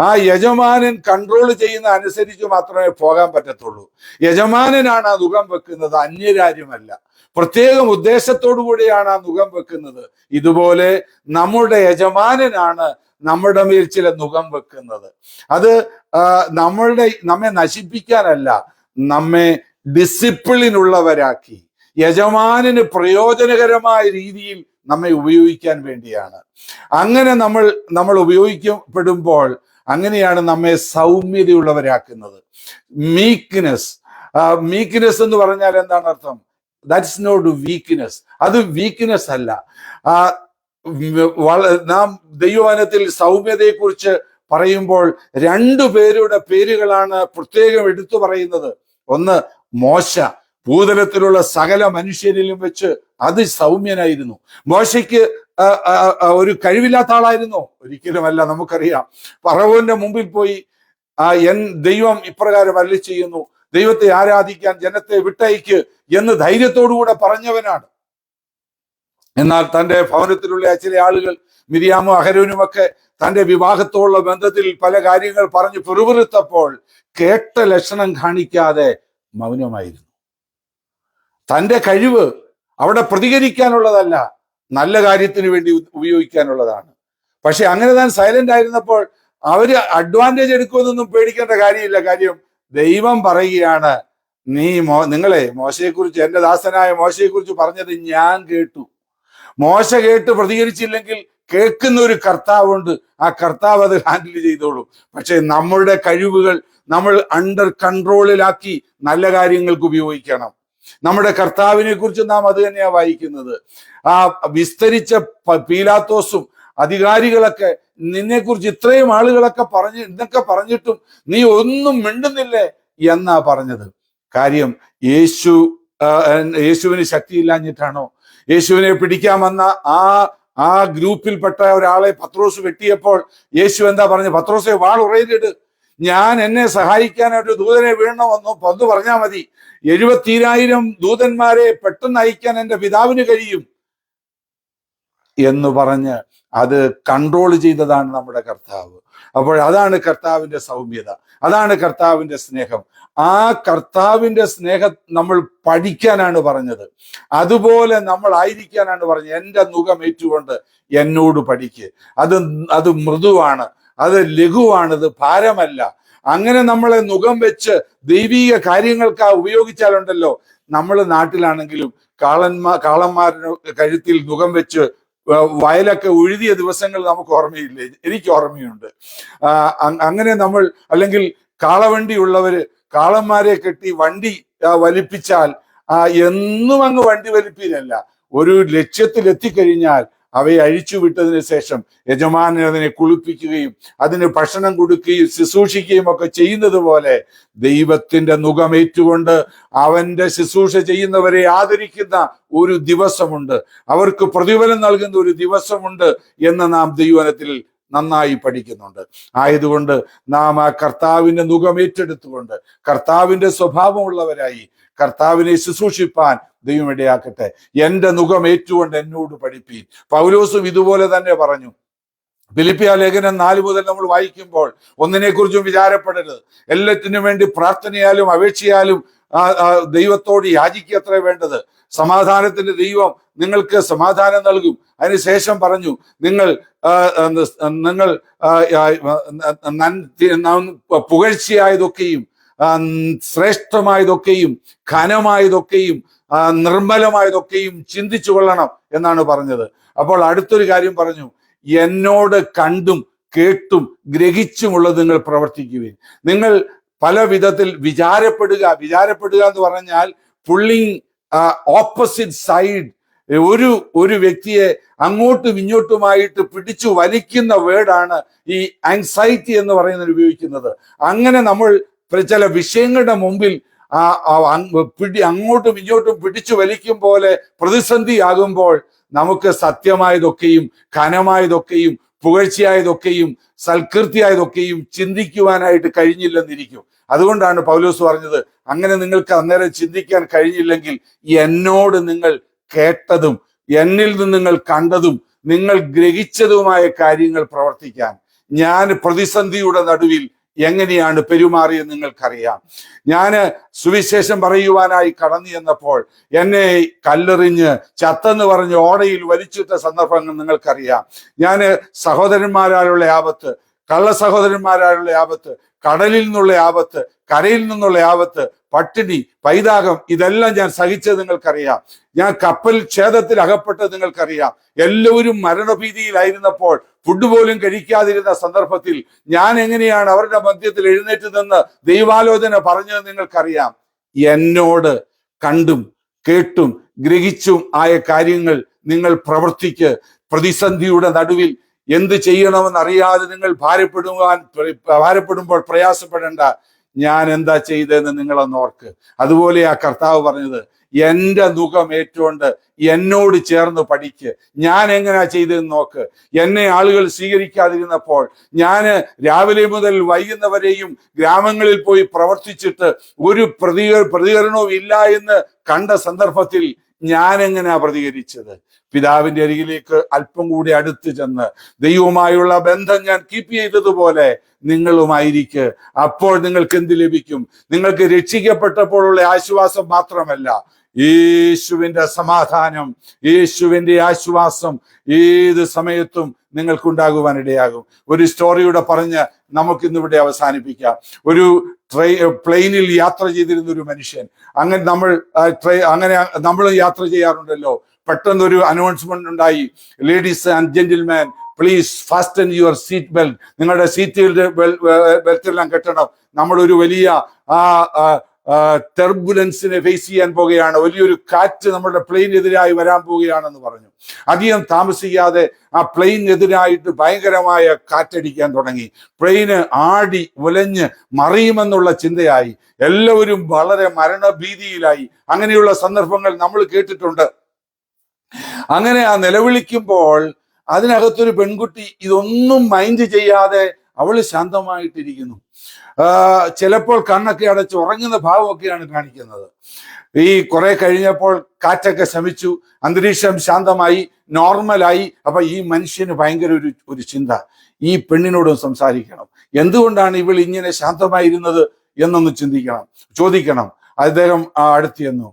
S1: ആ യജമാനൻ കൺട്രോൾ ചെയ്യുന്ന അനുസരിച്ച് മാത്രമേ പോകാൻ പറ്റത്തുള്ളൂ. യജമാനനാണ് ആ നുകം വെക്കുന്നത്, അന്യരാജ്യമല്ല. പ്രത്യേകം ഉദ്ദേശത്തോടു കൂടിയാണ് ആ നുകം വെക്കുന്നത്. ഇതുപോലെ നമ്മുടെ യജമാനനാണ് നമ്മുടെ മേൽ ചില നുകം വെക്കുന്നത്. അത് നമ്മെ നശിപ്പിക്കാനല്ല, നമ്മെ ഡിസിപ്ലിൻ ഉള്ളവരാക്കി യജമാനന് പ്രയോജനകരമായ രീതിയിൽ നമ്മെ ഉപയോഗിക്കാൻ വേണ്ടിയാണ്. അങ്ങനെ നമ്മൾ ഉപയോഗിക്കപ്പെടുമ്പോൾ അങ്ങനെയാണ് നമ്മെ സൗമ്യതയുള്ളവരാക്കുന്നത്. മീക്ക്നെസ് എന്ന് പറഞ്ഞാൽ എന്താണ് അർത്ഥം? That's not weakness. അത് വീക്ക്നെസ് അല്ല. നാം ദൈവവചനത്തിൽ സൗമ്യതയെക്കുറിച്ച് പറയുമ്പോൾ 2 പേരുടെ പേരുകളാണ് പ്രത്യേകം എടുത്തു പറയുന്നത്. ഒന്ന് മോശ, ഭൂതലത്തിലുള്ള സകല മനുഷ്യരിലും വെച്ച് അതിസൗമ്യനായിരുന്നു. മോശയ്ക്ക് ഒരു കഴിവില്ലാത്ത ആളായിരുന്നു? ഒരിക്കലുമല്ല. നമുക്കറിയാം, ഫറവോന്റെ മുമ്പിൽ പോയി ദൈവം ഇപ്രകാരം അരുളി ചെയ്യുന്നു, ദൈവത്തെ ആരാധിക്കാൻ ജനത്തെ വിട്ടയക്ക് എന്ന് ധൈര്യത്തോടുകൂടെ പറഞ്ഞവനാണ്. എന്നാൽ തന്റെ ഭവനത്തിലുള്ള ചില ആളുകൾ, മിരിയാമും അഹരോനുമൊക്കെ തന്റെ വിവാഹത്തോടുള്ള ബന്ധത്തിൽ പല കാര്യങ്ങൾ പറഞ്ഞ് പിറുപിറുത്തപ്പോൾ കേട്ട ലക്ഷണം കാണിക്കാതെ മൗനമായിരുന്നു. തന്റെ കഴിവ് അവിടെ പ്രതികരിക്കാനുള്ളതല്ല, നല്ല കാര്യത്തിന് വേണ്ടി ഉപയോഗിക്കാനുള്ളതാണ്. പക്ഷെ അങ്ങനെ താൻ സൈലന്റ് ആയിരുന്നപ്പോൾ അവര് അഡ്വാൻറ്റേജ് എടുക്കുമെന്നൊന്നും പേടിക്കേണ്ട കാര്യമില്ല. കാര്യം ദൈവം പറയുകയാണ്, നിങ്ങളെ മോശയെക്കുറിച്ച്, എന്റെ ദാസനായ മോശയെക്കുറിച്ച് പറഞ്ഞത് ഞാൻ കേട്ടു. മോശ കേട്ട് പ്രതികരിച്ചില്ലെങ്കിൽ കേൾക്കുന്ന ഒരു കർത്താവുണ്ട്, ആ കർത്താവ് അത് ഹാൻഡിൽ ചെയ്തോളും. പക്ഷെ നമ്മളുടെ കഴിവുകൾ നമ്മൾ അണ്ടർ കൺട്രോളിലാക്കി നല്ല കാര്യങ്ങൾക്ക് ഉപയോഗിക്കണം. നമ്മുടെ കർത്താവിനെ കുറിച്ച് നാം അത് തന്നെയാണ് വായിക്കുന്നത്. ആ വിസ്തരിച്ച പീലാത്തോസും അധികാരികളൊക്കെ നിന്നെക്കുറിച്ച് ഇത്രയും ആളുകളൊക്കെ ഇതൊക്കെ പറഞ്ഞിട്ടും നീ ഒന്നും മിണ്ടുന്നില്ലേ എന്നാ പറഞ്ഞത്. കാര്യം യേശുവിന് ശക്തിയില്ലാഞ്ഞിട്ടാണോ? യേശുവിനെ പിടിക്കാൻ വന്ന ആ ഗ്രൂപ്പിൽപ്പെട്ട ഒരാളെ പത്രോസ് വെട്ടിയപ്പോൾ യേശു എന്താ പറഞ്ഞു? പത്രോസെ, വാൾ ഉറയിലിട്, എന്നെ സഹായിക്കാൻ ഒരു ദൂതനെ വീഴണമെന്നോ ഒന്ന് പറഞ്ഞാൽ മതി, 70,000 ദൂതന്മാരെ പെട്ടെന്ന് അയക്കാൻ എൻ്റെ പിതാവിന് കഴിയും എന്ന് പറഞ്ഞ് അത് കൺട്രോൾ ചെയ്തതാണ് നമ്മുടെ കർത്താവ്. അപ്പോൾ അതാണ് കർത്താവിന്റെ സൗമ്യത, അതാണ് കർത്താവിന്റെ സ്നേഹം. ആ കർത്താവിന്റെ സ്നേഹം നമ്മൾ പഠിക്കാനാണ് പറഞ്ഞത്. അതുപോലെ നമ്മൾ ആയിരിക്കാനാണ് പറഞ്ഞത്. എൻ്റെ നുകം ഏറ്റുകൊണ്ട് എന്നോട് പഠിക്ക്. അത് മൃദുവാണ്, അത് ലഘുവാണ്, അത് ഭാരമല്ല. അങ്ങനെ നമ്മളെ നുകം വെച്ച് ദൈവീക കാര്യങ്ങൾക്ക് ഉപയോഗിച്ചാലുണ്ടല്ലോ, നമ്മൾ നാട്ടിലാണെങ്കിലും കാളന്മാരുടെ കഴുത്തിൽ നുകം വെച്ച് വയലൊക്കെ ഉഴുതിയ ദിവസങ്ങൾ നമുക്ക് ഓർമ്മയില്ലേ? എനിക്ക് ഓർമ്മയുണ്ട്. അങ്ങനെ നമ്മൾ, അല്ലെങ്കിൽ കാളവണ്ടി ഉള്ളവര് കാളന്മാരെ കെട്ടി വണ്ടി വലിപ്പിച്ചാൽ എന്നും അങ്ങ് വണ്ടി വലിപ്പിലല്ല, ഒരു ലക്ഷ്യത്തിൽ എത്തിക്കഴിഞ്ഞാൽ അവയെ അഴിച്ചുവിട്ടതിന് ശേഷം യജമാനൻ അതിനെ കുളിപ്പിക്കുകയും അതിന് ഭക്ഷണം കൊടുക്കുകയും ശുശ്രൂഷിക്കുകയും ഒക്കെ ചെയ്യുന്നത് പോലെ ദൈവത്തിന്റെ നുകമേറ്റുകൊണ്ട് അവന്റെ ശുശ്രൂഷ ചെയ്യുന്നവരെ ആദരിക്കുന്ന ഒരു ദിവസമുണ്ട്, അവർക്ക് പ്രതിഫലം നൽകുന്ന ഒരു ദിവസമുണ്ട് എന്ന് നാം ദൈവവചനത്തിൽ നന്നായി പഠിക്കുന്നുണ്ട്. ആയതുകൊണ്ട് നാം ആ കർത്താവിന്റെ നുകമേറ്റെടുത്തുകൊണ്ട് കർത്താവിന്റെ സ്വഭാവമുള്ളവരായി കർത്താവിനെ ശുശ്രൂഷിപ്പാൻ ദൈവം ഇടയാക്കട്ടെ. എന്റെ നുകമേറ്റുകൊണ്ട് എന്നോട് പഠിപ്പീൻ. പൗലോസും ഇതുപോലെ തന്നെ പറഞ്ഞു. ഫിലിപ്പിയ ലേഖനം 4 മുതൽ നമ്മൾ വായിക്കുമ്പോൾ ഒന്നിനെക്കുറിച്ചും വിചാരപ്പെടരുത്, എല്ലാറ്റിനും വേണ്ടി പ്രാർത്ഥനയാലും അപേക്ഷയാലും ദൈവത്തോട് യാചിക്കത്രേ വേണ്ടത്. സമാധാനത്തിന്റെ ദൈവം നിങ്ങൾക്ക് സമാധാനം നൽകും. അതിനുശേഷം പറഞ്ഞു, നിങ്ങൾ പുകഴ്ചയായതൊക്കെയും ശ്രേഷ്ഠമായതൊക്കെയും ഘനമായതൊക്കെയും നിർമ്മലമായതൊക്കെയും ചിന്തിച്ചു കൊള്ളണം എന്നാണ് പറഞ്ഞത്. അപ്പോൾ അടുത്തൊരു കാര്യം പറഞ്ഞു, എന്നോട് കണ്ടും കേട്ടും ഗ്രഹിച്ചുമുള്ളത് നിങ്ങൾ പ്രവർത്തിക്കുവിൻ. നിങ്ങൾ പല വിധത്തിൽ വിചാരപ്പെടുക എന്ന് പറഞ്ഞാൽ പുള്ളിങ് ഓപ്പോസിറ്റ് സൈഡ്, ഒരു വ്യക്തിയെ അങ്ങോട്ടും ഇങ്ങോട്ടുമായിട്ട് പിടിച്ചു വലിക്കുന്ന വേർഡാണ് ഈ ആങ്സൈറ്റി എന്ന് പറയുന്നത് ഉപയോഗിക്കുന്നത്. അങ്ങനെ നമ്മൾ ചില വിഷയങ്ങളുടെ മുമ്പിൽ അങ്ങോട്ടും ഇങ്ങോട്ടും പിടിച്ചു വലിക്കും പോലെ പ്രതിസന്ധി ആകുമ്പോൾ നമുക്ക് സത്യമായതൊക്കെയും ഘനമായതൊക്കെയും പുകഴ്ചയായതൊക്കെയും സൽകീർത്തിയായതൊക്കെയും ചിന്തിക്കുവാനായിട്ട് കഴിഞ്ഞില്ലെന്നിരിക്കും. അതുകൊണ്ടാണ് പൗലോസ് പറഞ്ഞത്, അങ്ങനെ നിങ്ങൾക്ക് അന്നേരം ചിന്തിക്കാൻ കഴിഞ്ഞില്ലെങ്കിൽ എന്നോട് നിങ്ങൾ കേട്ടതും എന്നിൽ നിന്ന് നിങ്ങൾ കണ്ടതും നിങ്ങൾ ഗ്രഹിച്ചതുമായ കാര്യങ്ങൾ പ്രവർത്തിക്കാൻ. ഞാൻ പ്രതിസന്ധിയുടെ നടുവിൽ എങ്ങനെയാണ് പെരുമാറിയെന്ന് നിങ്ങൾക്കറിയാം. ഞാൻ സുവിശേഷം പറയുവാനായി കടന്നു ചെന്നപ്പോൾ എന്നെ കല്ലെറിഞ്ഞ് ചത്തെന്ന് പറഞ്ഞ് ഓടയിൽ വലിച്ചിട്ട സന്ദർഭങ്ങൾ നിങ്ങൾക്കറിയാം. ഞാൻ സഹോദരന്മാരാലുള്ള ആപത്ത്, കള്ള സഹോദരന്മാരായുള്ള ആപത്ത്, കടലിൽ നിന്നുള്ള ആപത്ത്, കരയിൽ നിന്നുള്ള ആപത്ത്, പട്ടിണി, പൈതാകം, ഇതെല്ലാം ഞാൻ സഹിച്ചത് നിങ്ങൾക്കറിയാം. ഞാൻ കപ്പൽ ഛേദത്തിൽ അകപ്പെട്ടത് നിങ്ങൾക്കറിയാം. എല്ലാവരും മരണഭീതിയിലായിരുന്നപ്പോൾ ഫുഡ് പോലും കഴിക്കാതിരുന്ന സന്ദർഭത്തിൽ ഞാൻ എങ്ങനെയാണ് അവരുടെ മധ്യത്തിൽ എഴുന്നേറ്റ് നിന്ന് ദൈവാലോചന പറഞ്ഞത് നിങ്ങൾക്കറിയാം. എന്നോട് കണ്ടും കേട്ടും ഗ്രഹിച്ചും ആയ കാര്യങ്ങൾ നിങ്ങൾ പ്രവർത്തിക്ക്. പ്രതിസന്ധിയുടെ നടുവിൽ എന്ത് ചെയ്യണമെന്നറിയാതെ നിങ്ങൾ ഭാരപ്പെടുമ്പോൾ പ്രയാസപ്പെടേണ്ട. ഞാൻ എന്താ ചെയ്തതെന്ന് നിങ്ങളൊന്ന് ഓർക്ക്. അതുപോലെ ആ കർത്താവ് പറഞ്ഞത്, എന്റെ മുഖം ഏറ്റുകൊണ്ട് എന്നോട് ചേർന്ന് പഠിക്ക്. ഞാൻ എങ്ങനെയാ ചെയ്തതെന്ന് നോക്ക്. എന്നെ ആളുകൾ സ്വീകരിക്കാതിരുന്നപ്പോൾ ഞാൻ രാവിലെ മുതൽ വൈകുന്നവരെയും ഗ്രാമങ്ങളിൽ പോയി പ്രവർത്തിച്ചിട്ട് ഒരു പ്രതികരണവും ഇല്ല എന്ന് കണ്ട സന്ദർഭത്തിൽ ഞാൻ എങ്ങനെയാ പ്രതികരിച്ചത്? പിതാവിന്റെ അരികിലേക്ക് അല്പം കൂടി അടുത്ത് ചെന്ന് ദൈവവുമായുള്ള ബന്ധം ഞാൻ കീപ്പ് ചെയ്തതുപോലെ നിങ്ങളുമായിരിക്കെ. അപ്പോൾ നിങ്ങൾക്ക് എന്ത് ലഭിക്കും? നിങ്ങൾക്ക് രക്ഷിക്കപ്പെട്ടപ്പോഴുള്ള ആശ്വാസം മാത്രമല്ല, യേശുവിന്റെ സമാധാനം, യേശുവിന്റെ ആശ്വാസം ഏത് സമയത്തും നിങ്ങൾക്കുണ്ടാകുവാനിടയാകും. ഒരു സ്റ്റോറിയുടെ പറഞ്ഞ് നമുക്കിന്നിവിടെ അവസാനിപ്പിക്കാം. ഒരു പ്ലെയിനിൽ യാത്ര ചെയ്തിരുന്ന ഒരു മനുഷ്യൻ, അങ്ങനെ നമ്മൾ യാത്ര ചെയ്യാറുണ്ടല്ലോ. പെട്ടെന്നൊരു അനൗൺസ്മെന്റ് ഉണ്ടായി, ladies and gentleman please fasten your seat belt. നിങ്ങളുടെ സീറ്റ് ബെൽറ്റെല്ലാം കെട്ടണം. നമ്മളൊരു വലിയ ടെർബുലൻസിനെ ഫേസ് ചെയ്യാൻ പോകുകയാണ്. വലിയൊരു കാറ്റ് നമ്മുടെ പ്ലെയിനെതിരായി വരാൻ പോവുകയാണെന്ന് പറഞ്ഞു. അധികം താമസിക്കാതെ ആ പ്ലെയിനെതിരായിട്ട് ഭയങ്കരമായ കാറ്റടിക്കാൻ തുടങ്ങി. പ്ലെയിന് ആടി ഉലഞ്ഞ് മറിയുമെന്നുള്ള ചിന്തയായി. എല്ലാവരും വളരെ മരണഭീതിയിലായി. അങ്ങനെയുള്ള സന്ദർഭങ്ങൾ നമ്മൾ കേട്ടിട്ടുണ്ട്. അങ്ങനെ ആ നിലവിളിക്കുമ്പോൾ അതിനകത്തൊരു പെൺകുട്ടി ഇതൊന്നും മൈൻഡ് ചെയ്യാതെ അവള് ശാന്തമായിട്ടിരിക്കുന്നു. ചിലപ്പോൾ കണ്ണൊക്കെ അടച്ച് ഉറങ്ങുന്ന ഭാവമൊക്കെയാണ് കാണിക്കുന്നത്. ഈ കുറെ കഴിഞ്ഞപ്പോൾ കാറ്റൊക്കെ ശമിച്ചു, അന്തരീക്ഷം ശാന്തമായി, നോർമലായി. അപ്പൊ ഈ മനുഷ്യന് ഭയങ്കര ഒരു ചിന്ത, ഈ പെണ്ണിനോടും സംസാരിക്കണം. എന്തുകൊണ്ടാണ് ഇവൾ ഇങ്ങനെ ശാന്തമായിരുന്നത് എന്നൊന്ന് ചോദിക്കണം. അദ്ദേഹം അടുത്ത് ചെന്നു,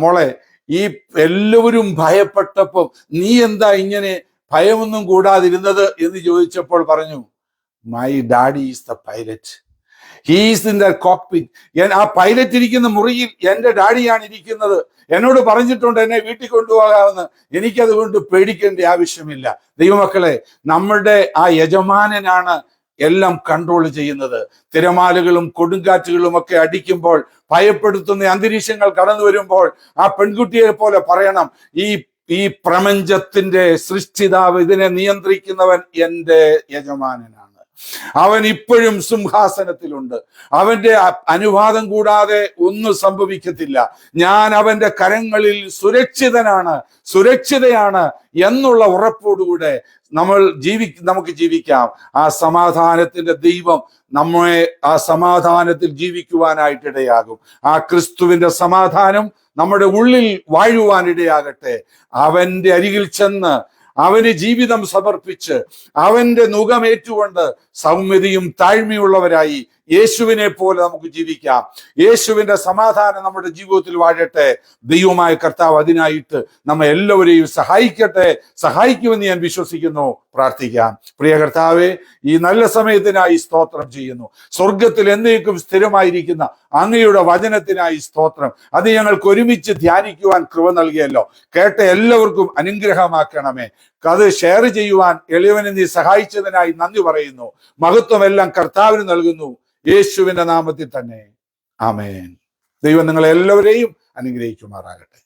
S1: മോളെ, ഈ എല്ലാവരും ഭയപ്പെട്ടപ്പോൾ നീ എന്താ ഇങ്ങനെ ഭയമൊന്നും കൂടാതിരുന്നത് എന്ന് ചോദിച്ചപ്പോൾ പറഞ്ഞു, my daddy is the pilot, he is in the cockpit. ആ പൈലറ്റ് ഇരിക്കുന്ന മുറിയിൽ എൻ്റെ ഡാഡിയാണ് ഇരിക്കുന്നത്. എന്നോട് പറഞ്ഞിട്ടുണ്ട് എന്നെ വീട്ടിൽ കൊണ്ടുപോകാമെന്ന്. എനിക്കതുകൊണ്ട് പേടിക്കേണ്ട ആവശ്യമില്ല. ദൈവമക്കളെ, നമ്മുടെ ആ യജമാനനാണ് എല്ലാം കൺട്രോൾ ചെയ്യുന്നത്. തിരമാലകളും കൊടുങ്കാറ്റുകളും ഒക്കെ അടിക്കുമ്പോൾ, ഭയപ്പെടുത്തുന്ന അന്തരീക്ഷങ്ങൾ കടന്നു വരുമ്പോൾ ആ പെൺകുട്ടിയെ പോലെ പറയണം, ഈ പ്രപഞ്ചത്തിന്റെ സൃഷ്ടിതാവ്, ഇതിനെ നിയന്ത്രിക്കുന്നവൻ എൻ്റെ യജമാനനാണ്. അവൻ ഇപ്പോഴും സിംഹാസനത്തിലുണ്ട്. അവന്റെ അനുവാദം കൂടാതെ ഒന്നും സംഭവിക്കത്തില്ല. ഞാൻ അവന്റെ കരങ്ങളിൽ സുരക്ഷിതയാണ് എന്നുള്ള ഉറപ്പോടുകൂടെ നമുക്ക് ജീവിക്കാം. ആ സമാധാനത്തിന്റെ ദൈവം നമ്മെ ആ സമാധാനത്തിൽ ജീവിക്കുവാനായിട്ടിടയാകും. ആ ക്രിസ്തുവിന്റെ സമാധാനം നമ്മുടെ ഉള്ളിൽ വാഴുവാനിടയാകട്ടെ. അവന്റെ അരികിൽ ചെന്ന് അവന് ജീവിതം സമർപ്പിച്ച് അവന്റെ നുകമേറ്റുകൊണ്ട് സൗമ്യതയും താഴ്മയുള്ളവരായി യേശുവിനെ പോലെ നമുക്ക് ജീവിക്കാം. യേശുവിന്റെ സമാധാനം നമ്മുടെ ജീവിതത്തിൽ വാഴട്ടെ. ദൈവമായ കർത്താവ് അതിനായിട്ട് നമ്മെ എല്ലാവരെയും സഹായിക്കുമെന്ന് ഞാൻ വിശ്വസിക്കുന്നു. പ്രാർത്ഥിക്കാം. പ്രിയ കർത്താവെ, ഈ നല്ല സമയത്തിനായി സ്തോത്രം ചെയ്യുന്നു. സ്വർഗത്തിൽ എന്നേക്കും സ്ഥിരമായിരിക്കുന്ന അങ്ങയുടെ വചനത്തിനായി സ്തോത്രം. അത് ഞങ്ങൾക്ക് ഒരുമിച്ച് ധ്യാനിക്കുവാൻ കൃപ നൽകിയല്ലോ. കേട്ട എല്ലാവർക്കും അനുഗ്രഹമാക്കണമേ. അത് ഷെയർ ചെയ്യുവാൻ എളിയവനെ നീ സഹായിച്ചതിനായി നന്ദി പറയുന്നു. മഹത്വമെല്ലാം കർത്താവിന് നൽകുന്നു, യേശുവിന്റെ നാമത്തിൽ തന്നെ. ആമേൻ. ദൈവം നിങ്ങളെ എല്ലാവരെയും അനുഗ്രഹിക്കുമാറാകട്ടെ.